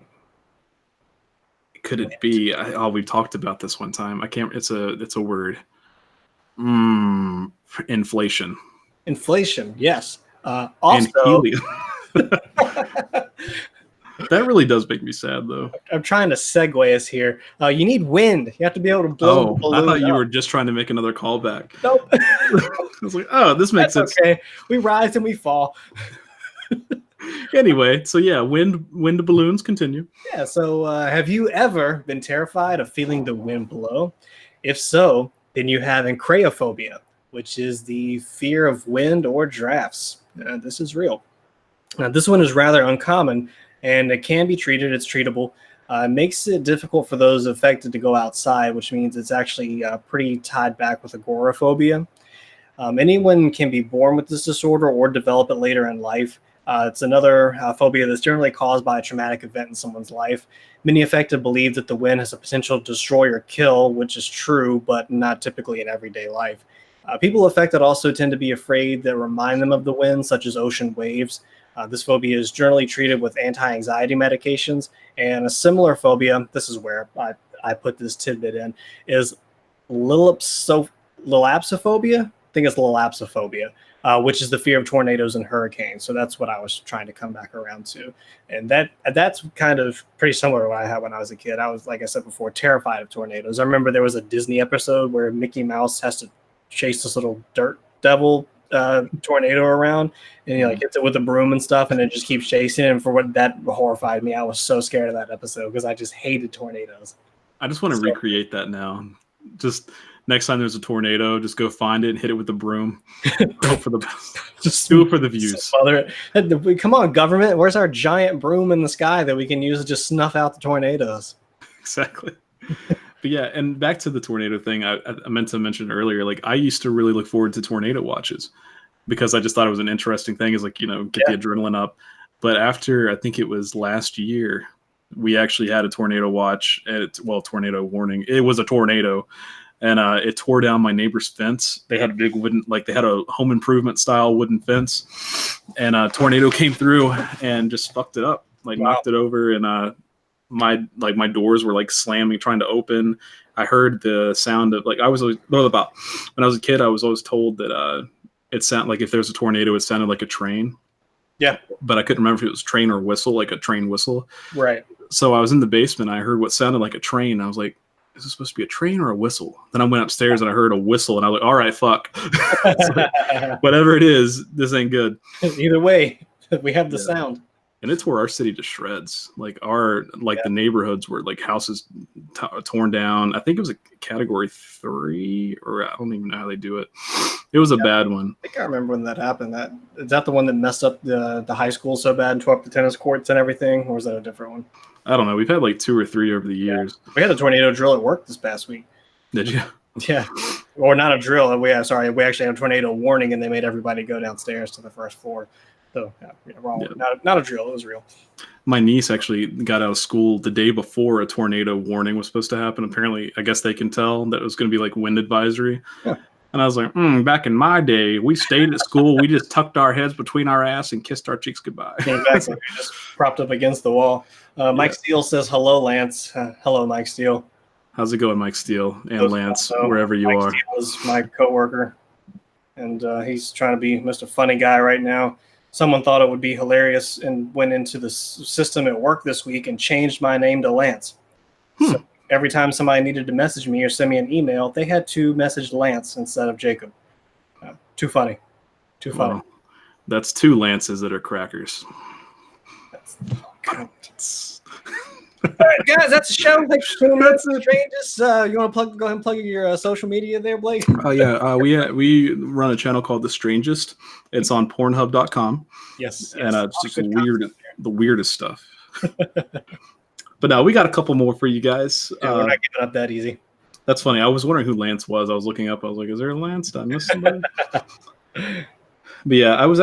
Could it be? We talked about this one time. I can't. It's a word. Inflation. Inflation. Yes. Also. That really does make me sad, though. I'm trying to segue us here. You need wind. You have to be able to blow. I thought you were just trying to make another callback. Nope. I was like, this makes sense. Okay, we rise and we fall. Anyway, so yeah, wind balloons continue. Yeah. So, have you ever been terrified of feeling the wind blow? If so, then you have encreophobia, which is the fear of wind or drafts. This is real. Now, this one is rather uncommon, and it can be treated. It's treatable. It makes it difficult for those affected to go outside, which means it's actually pretty tied back with agoraphobia. Anyone can be born with this disorder or develop it later in life. It's another phobia that's generally caused by a traumatic event in someone's life. Many affected believe that the wind has a potential to destroy or kill, which is true, but not typically in everyday life. People affected also tend to be afraid that remind them of the wind, such as ocean waves. This phobia is generally treated with anti-anxiety medications. And a similar phobia, this is where I put this tidbit in, is lilapsophobia. I think it's lilapsophobia, which is the fear of tornadoes and hurricanes. So that's what I was trying to come back around to. And that's kind of pretty similar to what I had when I was a kid. I was, like I said before, terrified of tornadoes. I remember there was a Disney episode where Mickey Mouse has to chase this little dirt devil tornado around, and he hits it with a broom and stuff, and it just keeps chasing him. For what that horrified me. I was so scared of that episode because I just hated tornadoes. I just want to recreate that now. Just next time there's a tornado, just go find it and hit it with the broom. Hope for the best. Just do it for the views. Come on, government. Where's our giant broom in the sky that we can use to just snuff out the tornadoes? exactly. But yeah, and back to the tornado thing, I meant to mention earlier, like I used to really look forward to tornado watches because I just thought it was an interesting thing, is like, get the adrenaline up. But after, I think it was last year, we actually had a tornado watch, tornado warning. It was a tornado, and it tore down my neighbor's fence. They had a big wooden, like they had a home improvement style wooden fence, and a tornado came through and just fucked it up, like knocked it over, and my doors were like slamming, trying to open. I heard the sound of, like, I was always, about when I was a kid, I was always told that it sounded like if there was a tornado, it sounded like a train. Yeah. But I couldn't remember if it was train or whistle, like a train whistle. Right. So I was in the basement. I heard what sounded like a train. I was like, is this supposed to be a train or a whistle? Then I went upstairs and I heard a whistle, and I was like, all right, fuck. Like, whatever it is, this ain't good. Either way, we have the sound. And it tore our city to shreds. Like the neighborhoods were like houses torn down. I think it was a category 3, or I don't even know how they do it. It was a bad one. I think I remember when that happened. Is that the one that messed up the high school so bad and tore up the tennis courts and everything, or was that a different one? I don't know. We've had like 2 or 3 over the years. We had a tornado drill at work this past week. Did you? Yeah. Or not a drill. We actually had a tornado warning, and they made everybody go downstairs to the first floor. So wrong. Yeah. Not a drill. It was real. My niece actually got out of school the day before a tornado warning was supposed to happen. Apparently, I guess they can tell that it was going to be like wind advisory. Yeah. And I was like, back in my day, we stayed at school. We just tucked our heads between our ass and kissed our cheeks goodbye. Exactly. Just propped up against the wall. Mike Steele says, hello, Lance. Hello, Mike Steele. How's it going, Mike Steele and Lance, wherever you are? Mike Steele is my coworker, and he's trying to be Mr. Funny Guy right now. Someone thought it would be hilarious and went into the system at work this week and changed my name to Lance. So every time somebody needed to message me or send me an email, they had to message Lance instead of Jacob. Too funny. Too funny. Well, that's 2 Lances that are crackers. All right, guys, that's the show. Thanks for tuning in. That's the Strangest. You want to go ahead and plug your social media there, Blake? Oh yeah, we run a channel called The Strangest. It's on Pornhub.com. Yes, and it's just the weirdest stuff. But now we got a couple more for you guys. Yeah, we're not giving up that easy. That's funny. I was wondering who Lance was. I was looking up. I was like, is there a Lance? Did I miss somebody? But yeah, I was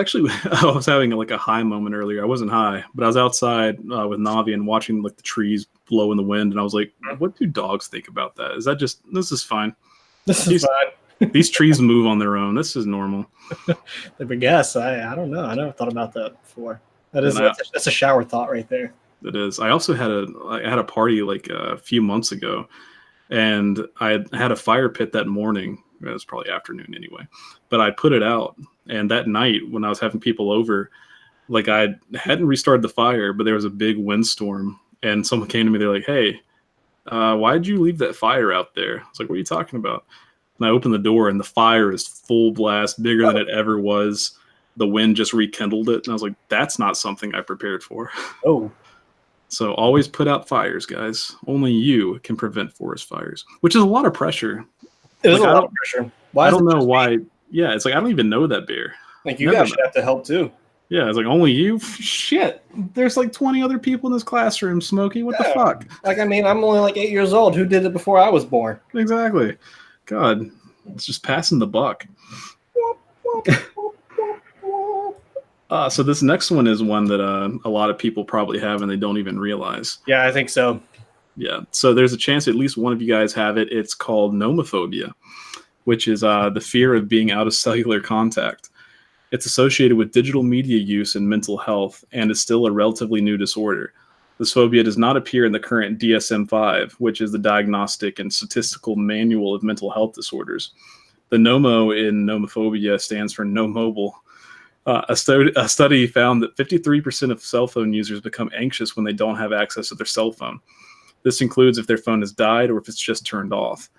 having like a high moment earlier. I wasn't high, but I was outside with Navi and watching like the trees blow in the wind, and I was like, what do dogs think about that? Is that just, this is fine? This is fine. These trees move on their own. This is normal. I guess. I don't know. I never thought about that before. That's a shower thought right there. It is. I also had a party like a few months ago, and I had a fire pit that morning. It was probably afternoon anyway, but I put it out. And that night when I was having people over, like I hadn't restarted the fire, but there was a big windstorm, and someone came to me. They're like, hey, why'd you leave that fire out there? I was like, what are you talking about? And I opened the door, and the fire is full blast, bigger than it ever was. The wind just rekindled it. And I was like, that's not something I prepared for. Oh. So always put out fires, guys. Only you can prevent forest fires, which is a lot of pressure. It is a lot of pressure. I don't know why. Yeah, it's like I don't even know that bear. Like you guys should have to help too. Yeah, it's like only you. Shit, there's like 20 other people in this classroom, Smokey. What the fuck? Like, I mean, I'm only like 8 years old. Who did it before I was born? Exactly. God, it's just passing the buck. So this next one is one that a lot of people probably have and they don't even realize. Yeah, I think so. Yeah, so there's a chance at least one of you guys have it. It's called nomophobia, which is the fear of being out of cellular contact. It's associated with digital media use and mental health, and is still a relatively new disorder. This phobia does not appear in the current DSM-5, which is the Diagnostic and Statistical Manual of Mental Health Disorders. The NOMO in nomophobia stands for no mobile. A study found that 53% of cell phone users become anxious when they don't have access to their cell phone. This includes if their phone has died or if it's just turned off.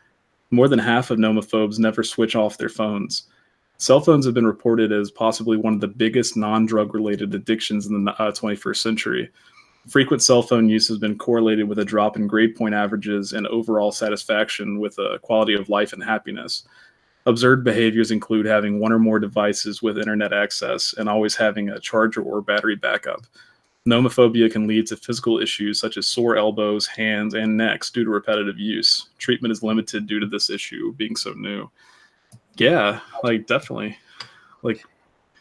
More than half of nomophobes never switch off their phones. Cell phones have been reported as possibly one of the biggest non-drug related addictions in the 21st century. Frequent cell phone use has been correlated with a drop in grade point averages and overall satisfaction with a quality of life and happiness. Observed behaviors include having one or more devices with internet access and always having a charger or battery backup. Nomophobia can lead to physical issues such as sore elbows, hands, and necks due to repetitive use. Treatment is limited due to this issue being so new. Yeah, like definitely. Like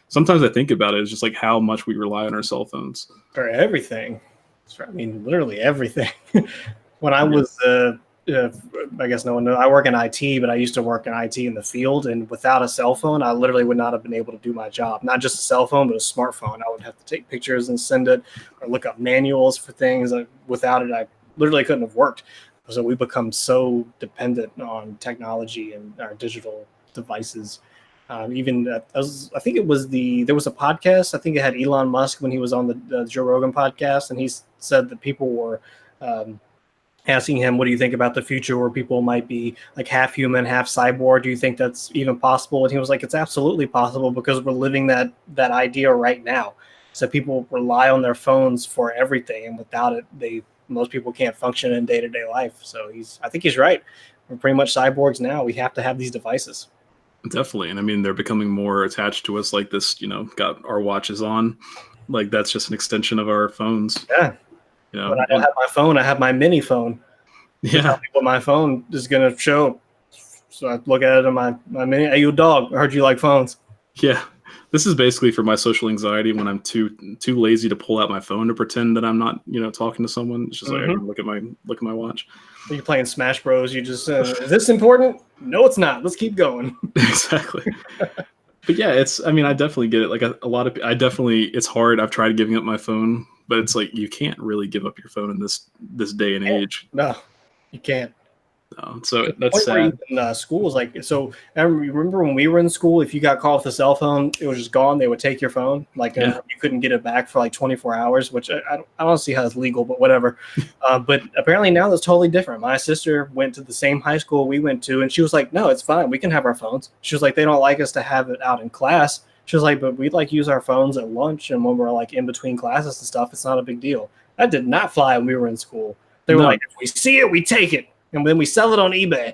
sometimes I think about it, it's just like how much we rely on our cell phones for everything. I mean, literally everything. When I yeah. was, I guess no one knows, I work in IT, but I used to work in IT in the field. And without a cell phone, I literally would not have been able to do my job. Not just a cell phone, but a smartphone. I would have to take pictures and send it or look up manuals for things. Without it, I literally couldn't have worked. So we become so dependent on technology and our digital devices. Even I think there was a podcast. I think it had Elon Musk when he was on the Joe Rogan podcast, and he said that people were asking him, "What do you think about the future where people might be like half human, half cyborg? Do you think that's even possible?" And he was like, "It's absolutely possible because we're living that idea right now." So people rely on their phones for everything, and without it, most people can't function in day-to-day life. So I think he's right. We're pretty much cyborgs now. We have to have these devices. Definitely. And I mean, they're becoming more attached to us like this, got our watches on. Like that's just an extension of our phones. Yeah. When I don't have my phone, I have my mini phone. To tell me what my phone is going to show. So I look at it on my mini. Hey, you dog. I heard you like phones. Yeah. This is basically for my social anxiety when I'm too lazy to pull out my phone to pretend that I'm not, talking to someone. It's just like I can look at my watch. You're playing Smash Bros. You just is this important? No, it's not. Let's keep going. Exactly. But yeah, I definitely get it. Like a lot of it's hard. I've tried giving up my phone, but it's like you can't really give up your phone in this day and age. No, you can't. No, so that's sad. Even, schools like so. I remember when we were in school, if you got called with a cell phone, it was just gone. They would take your phone, you couldn't get it back for like 24 hours, which I don't see how it's legal, but whatever. But apparently now that's totally different. My sister went to the same high school we went to, and she was like, "No, it's fine. We can have our phones." She was like, "They don't like us to have it out in class." She was like, "But we'd use our phones at lunch and when we're like in between classes and stuff. It's not a big deal." That did not fly when we were in school. They were like, "If we see it, we take it. And then we sell it on eBay."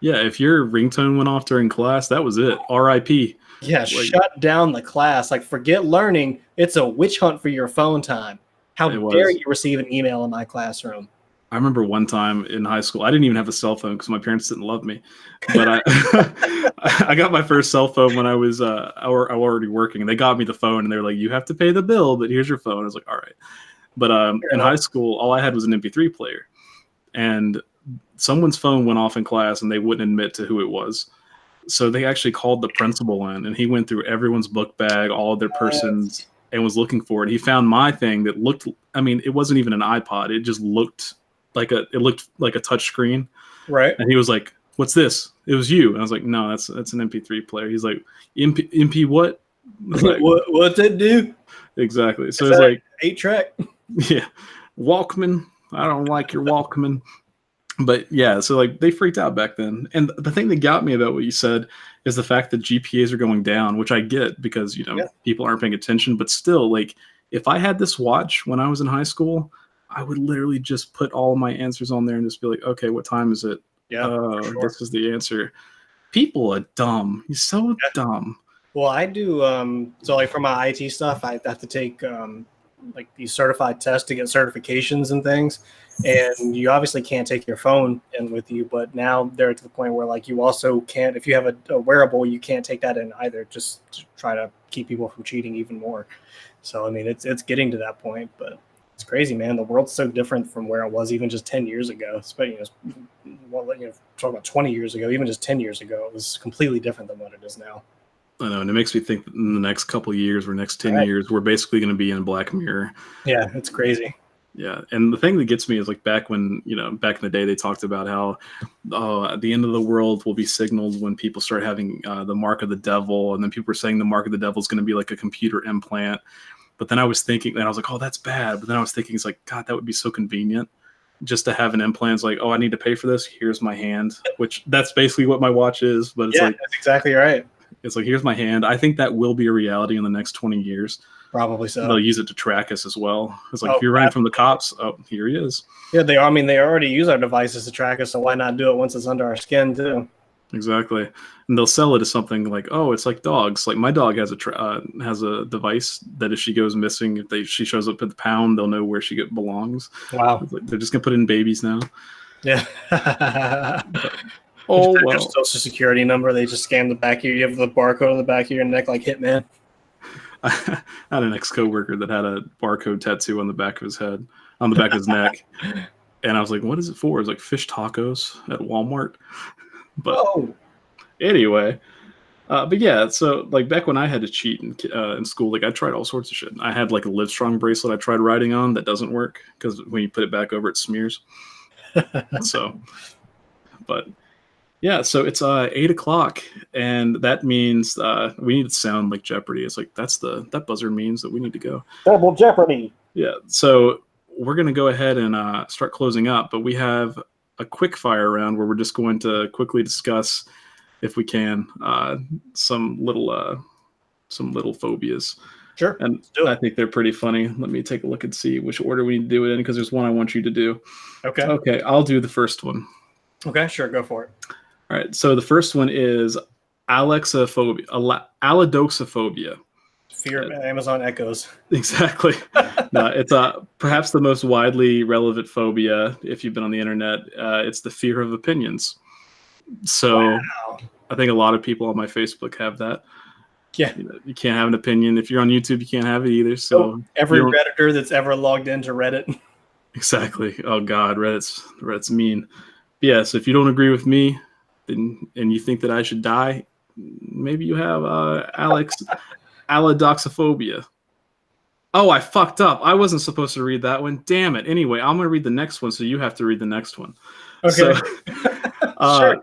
Yeah, if your ringtone went off during class, that was it. RIP. Yeah, shut down the class. Like, forget learning. It's a witch hunt for your phone time. How dare you receive an email in my classroom? I remember one time in high school, I didn't even have a cell phone because my parents didn't love me. But I got my first cell phone when I was already working. And they got me the phone, and they were like, "You have to pay the bill, but here's your phone." I was like, "All right." But in high school, all I had was an MP3 player. And someone's phone went off in class and they wouldn't admit to who it was. So they actually called the principal in, and he went through everyone's book bag, all of their persons, and was looking for it. He found my thing that looked, it wasn't even an iPod. It just looked like a touch screen. Right. And he was like, "What's this?" It was you. And I was like, "No, that's an MP3 player." He's like, MP what? Like, what's it do? Exactly. So it's like 8-track. Yeah. Walkman. I don't like your Walkman. But yeah, so like they freaked out back then. And the thing that got me about what you said is the fact that GPAs are going down, which I get because, people aren't paying attention. But still, like if I had this watch when I was in high school, I would literally just put all my answers on there and just be like, "Okay, what time is it? Yeah, sure. This is the answer." People are dumb. You're so dumb. Well, I do. So like for my IT stuff, I have to take like these certified tests to get certifications and things. And you obviously can't take your phone in with you, but now they're to the point where like you also can't, if you have a wearable, you can't take that in either, just to try to keep people from cheating even more. So, it's getting to that point, but it's crazy, man. The world's so different from where it was even just 10 years ago. Talk about 20 years ago, even just 10 years ago, it was completely different than what it is now. I know, and it makes me think that in the next couple of years or next 10 years, we're basically going to be in Black Mirror. Yeah, it's crazy. Yeah, and the thing that gets me is like back when, back in the day, they talked about how the end of the world will be signaled when people start having the mark of the devil, and then people were saying the mark of the devil is going to be like a computer implant. But then I was thinking, and I was like, "Oh, that's bad." But then I was thinking, it's like, God, that would be so convenient just to have an implant. It's like, "Oh, I need to pay for this. Here's my hand," which that's basically what my watch is. But it's like, that's exactly right. It's like, here's my hand. I think that will be a reality in the next 20 years. Probably so. They'll use it to track us as well. It's like, if you're running from the cops, oh, here he is. Yeah, they are. They already use our devices to track us, so why not do it once it's under our skin too? Exactly, and they'll sell it as something like, "Oh, it's like dogs." Like my dog has a device that if she goes missing, if she shows up at the pound, they'll know where she belongs. Wow. It's like, they're just gonna put in babies now. Yeah. But You just oh have your well. social security number. They just scan the back of you. You have the barcode on the back of your neck, like Hitman. I had an ex-coworker that had a barcode tattoo on the back of his head, on the back of his neck, and I was like, "What is it for?" It's like fish tacos at Walmart. But Whoa. anyway, but yeah, so like back when I had to cheat in school, like I tried all sorts of shit. I had like a Livestrong bracelet I tried riding on that doesn't work because when you put it back over, it smears. So, but yeah, so it's 8 o'clock, and that means we need to sound like Jeopardy. It's like that buzzer means that we need to go. Double Jeopardy. Yeah, so we're gonna go ahead and start closing up, but we have a quick fire round where we're just going to quickly discuss, if we can, some little phobias. Sure. And I think they're pretty funny. Let me take a look and see which order we need to do it in, because there's one I want you to do. Okay. Okay, I'll do the first one. Okay, sure, go for it. All right, so the first one is allodoxophobia. Fear of Amazon echoes. Exactly. No, it's perhaps the most widely relevant phobia if you've been on the internet. It's the fear of opinions. So Wow. I think a lot of people on my Facebook have that. Yeah. You can't have an opinion. If you're on YouTube, you can't have it either. So every Redditor that's ever logged into Reddit. Exactly. Oh God, Reddit's mean. But yeah, so if you don't agree with me, and you think that I should die, maybe you have allodoxophobia. Oh, I fucked up. I wasn't supposed to read that one. Damn it. Anyway, I'm going to read the next one, so you have to read the next one. Okay. So, sure.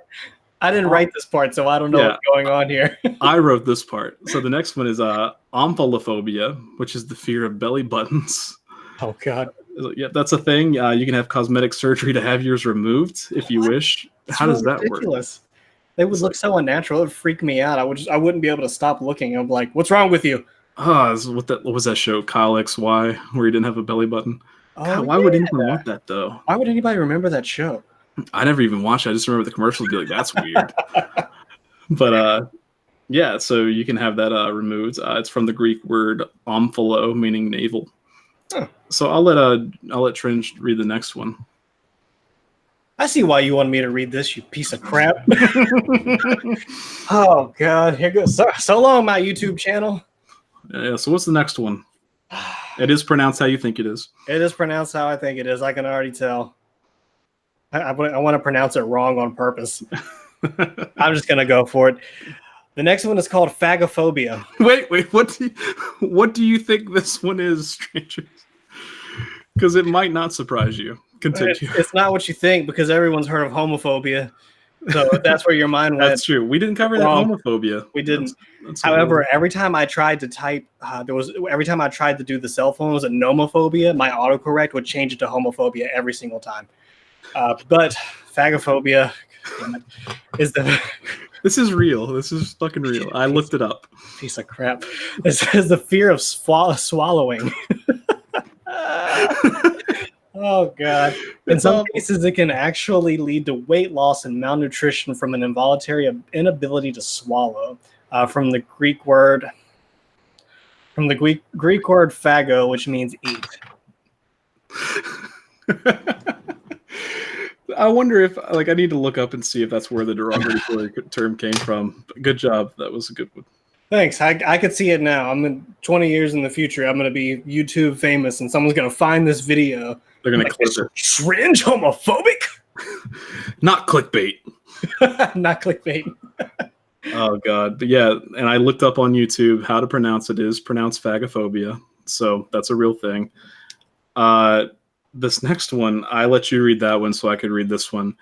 I didn't write this part, so I don't know what's going on here. I wrote this part. So the next one is omphalophobia, which is the fear of belly buttons. Oh, God. Yeah, that's a thing. You can have cosmetic surgery to have yours removed if you wish. How does that work? They would look so unnatural. It would freak me out. I wouldn't be able to stop looking. I'm like, what's wrong with you? Oh, what was that show, Kyle XY, where he didn't have a belly button? God, why would anyone want that, though? Why would anybody remember that show? I never even watched it. I just remember the commercials be like, that's weird. But yeah, so you can have that removed. It's from the Greek word omphalo, meaning navel. Huh. So I'll let Trendge read the next one. I see why you wanted me to read this, you piece of crap. Oh God, here goes. So long, my YouTube channel. Yeah. So what's the next one? It is pronounced how you think it is. It is pronounced how I think it is. I can already tell. I want to pronounce it wrong on purpose. I'm just gonna go for it. The next one is called phagophobia. Wait. What do you think this one is, strangers? Because it might not surprise you. Continue. It's not what you think, because everyone's heard of homophobia. So that's where your mind went. That's true. We didn't cover that homophobia. We didn't. However, every time I tried to type, every time I tried to do the cell phone was a nomophobia. My autocorrect would change it to homophobia every single time. But phagophobia is the. This is real. This is fucking real. I looked it up. Piece of crap. This is the fear of swallowing. Oh, God. In some cases, it can actually lead to weight loss and malnutrition from an involuntary inability to swallow. From the Greek word phago, which means eat. I wonder if, I need to look up and see if that's where the derogatory term came from. Good job. That was a good one. Thanks. I could see it now. I'm in 20 years in the future. I'm going to be YouTube famous, and someone's going to find this video. They're going to clip it. Trendge homophobic? Not clickbait. Not clickbait. Oh, God. But yeah, and I looked up on YouTube how to pronounce it. It is pronounced phagophobia. So that's a real thing. This next one, I let you read that one so I could read this one.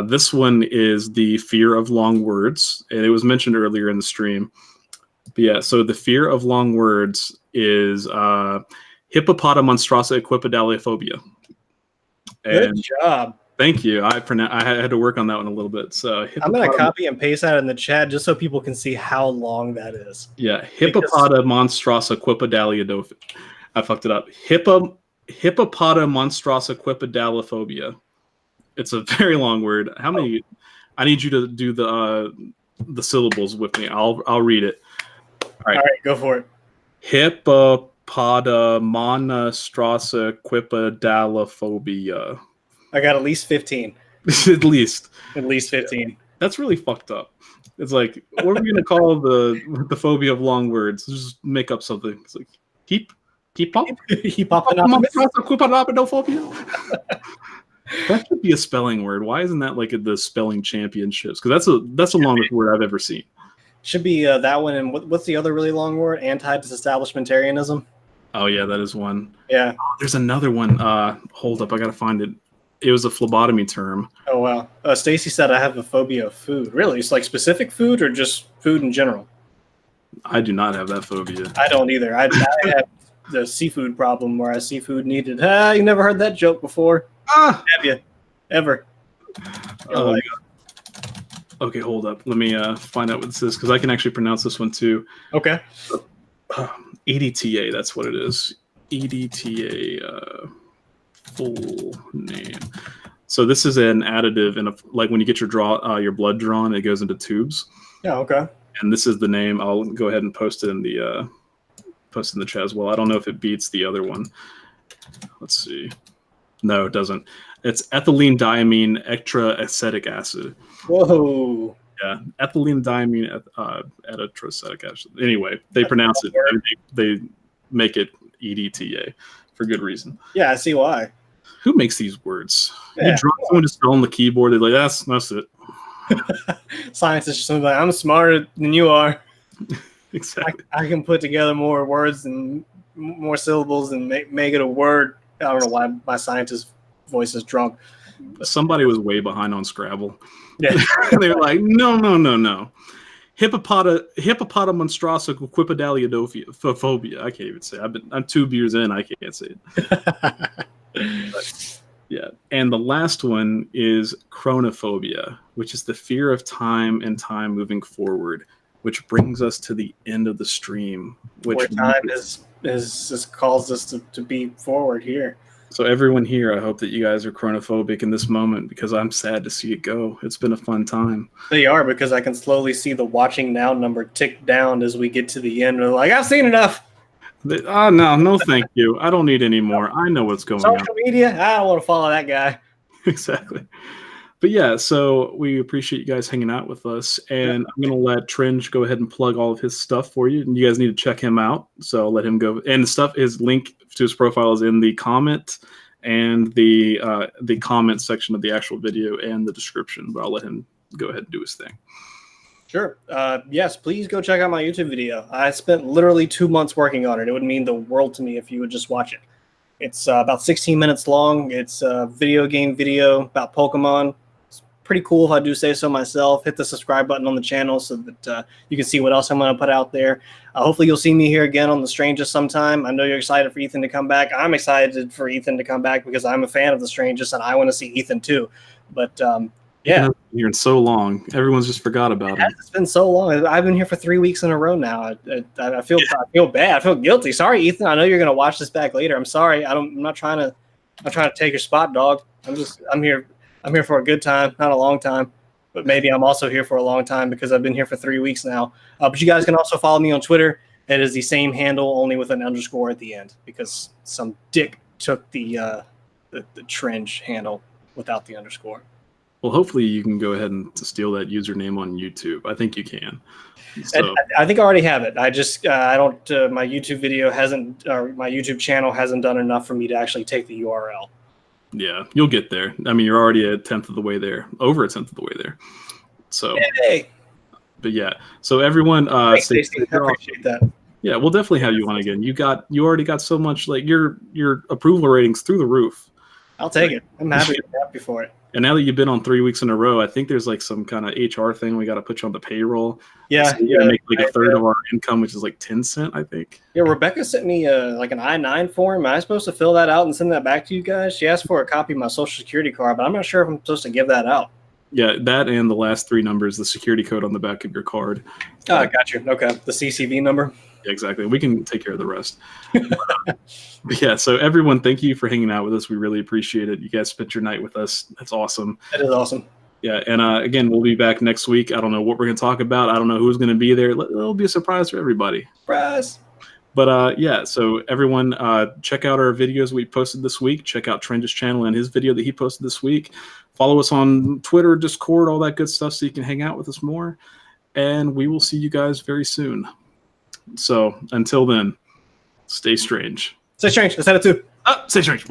This one is the fear of long words, and it was mentioned earlier in the stream. But yeah, so the fear of long words is hippopotamonstrosity equipedaliophobia. Good job. Thank you. I had to work on that one a little bit. So I'm going to copy and paste that in the chat just so people can see how long that is. Yeah, hippopotamonstrosity equipedaliophobia. I fucked it up. Hippopotamonstrosity equipedalophobia. It's a very long word. How many? I need you to do the syllables with me. I'll read it. All right, go for it. Hippopotamonstrossequipedalophobia. I got at least 15. At least. At least 15. That's really fucked up. It's like, what are we gonna call the phobia of long words? Just make up something. It's like hippopotamonstrossequipedalophobia. That should be a spelling word. Why isn't that like the spelling championships? Because that's the longest word I've ever seen. Should be that one. And what's the other really long word? Anti-disestablishmentarianism. Oh yeah, that is one. Yeah. There's another one. Hold up, I gotta find it. It was a phlebotomy term. Oh wow. Stacy said I have a phobia of food. Really? It's like specific food or just food in general? I do not have that phobia. I don't either. I have the seafood problem where seafood needed. You never heard that joke before? Have you? Ever? Oh, okay, hold up. Let me find out what this is because I can actually pronounce this one too. Okay. EDTA, that's what it is. EDTA, full name. So this is an additive in like when you get your blood drawn, it goes into tubes. Yeah. Okay. And this is the name. I'll go ahead and post it in the chat as well. I don't know if it beats the other one. Let's see. No, it doesn't. It's ethylene diamine ectracetic acid. Whoa. Yeah, ethylene diamine ectracetic acid. Anyway, they pronounce it. They make it EDTA for good reason. Yeah, I see why. Who makes these words? Yeah. You draw someone just on the keyboard. They're like, that's it. Scientists are something like, I'm smarter than you are. Exactly. I can put together more words and more syllables and make it a word. I don't know why my scientist voice is drunk. Somebody was way behind on Scrabble. Yeah. They were like, no. Hippopotamonstrossequipedalophobia. I can't even say it. I'm 2 beers in. I can't say it. But, yeah. And the last one is chronophobia, which is the fear of time and time moving forward, which brings us to the end of the stream. Where time is calls us to be forward here. So everyone here, I hope that you guys are chronophobic in this moment because I'm sad to see it go. It's been a fun time. They are, because I can slowly see the watching now number tick down as we get to the end. We're like, I've seen enough. No, thank you. I don't need any more. I know what's going on. Social media? I don't want to follow that guy. Exactly. But yeah, so we appreciate you guys hanging out with us. And I'm going to let Trendge go ahead and plug all of his stuff for you. And you guys need to check him out. So I'll let him go. And the stuff, his link to his profile is in the comment and the comment section of the actual video and the description. But I'll let him go ahead and do his thing. Sure. Yes, please go check out my YouTube video. I spent literally 2 months working on it. It would mean the world to me if you would just watch it. It's about 16 minutes long. It's a video game video about Pokemon. Pretty cool if I do say so myself. Hit the subscribe button on the channel so that you can see what else I'm going to put out there. Hopefully you'll see me here again on The Strangest sometime. I know you're excited for Ethan to come back. I'm excited for Ethan to come back because I'm a fan of The Strangest and I want to see Ethan too. But yeah. Here in so long. Everyone's just forgot about it. It's been so long. I've been here for 3 weeks in a row now. I feel bad. I feel guilty. Sorry, Ethan. I know you're going to watch this back later. I'm sorry. I'm not trying to take your spot, dog. I'm here for a good time, not a long time, but maybe I'm also here for a long time because I've been here for 3 weeks now. But you guys can also follow me on Twitter. It is the same handle, only with an underscore at the end because some dick took the Trendge handle without the underscore. Well, hopefully you can go ahead and steal that username on YouTube. I think you can. So. I think I already have it. I just I don't. My YouTube video hasn't, or my YouTube channel hasn't done enough for me to actually take the URL. Yeah, you'll get there. I mean, you're already a 10th of the way there, over a 10th of the way there. So, hey. But yeah, so everyone, Thanks, Stacey. I appreciate that. Yeah, we'll definitely have you on again. You already got so much, like your approval ratings through the roof. I'll take it. I'm happy for it. And now that you've been on 3 weeks in a row, I think there's like some kind of HR thing. We got to put you on the payroll. Yeah, so you make like a third of our income, which is like 10 cents, I think. Yeah, Rebecca sent me like an I-9 form. Am I supposed to fill that out and send that back to you guys? She asked for a copy of my social security card, but I'm not sure if I'm supposed to give that out. Yeah, that and the last 3 numbers, the security code on the back of your card. Oh, I got you. Okay, the CCV number. Yeah, exactly. We can take care of the rest. But yeah, so everyone, thank you for hanging out with us. We really appreciate it. You guys spent your night with us. That's awesome. That is awesome. Yeah, and again, we'll be back next week. I don't know what we're going to talk about. I don't know who's going to be there. It'll be a surprise for everybody. Surprise. But yeah, so everyone, check out our videos we posted this week. Check out Trendge's channel and his video that he posted this week. Follow us on Twitter, Discord, all that good stuff so you can hang out with us more. And we will see you guys very soon. So until then, stay strange. Stay strange. Let's head it too. Stay strange.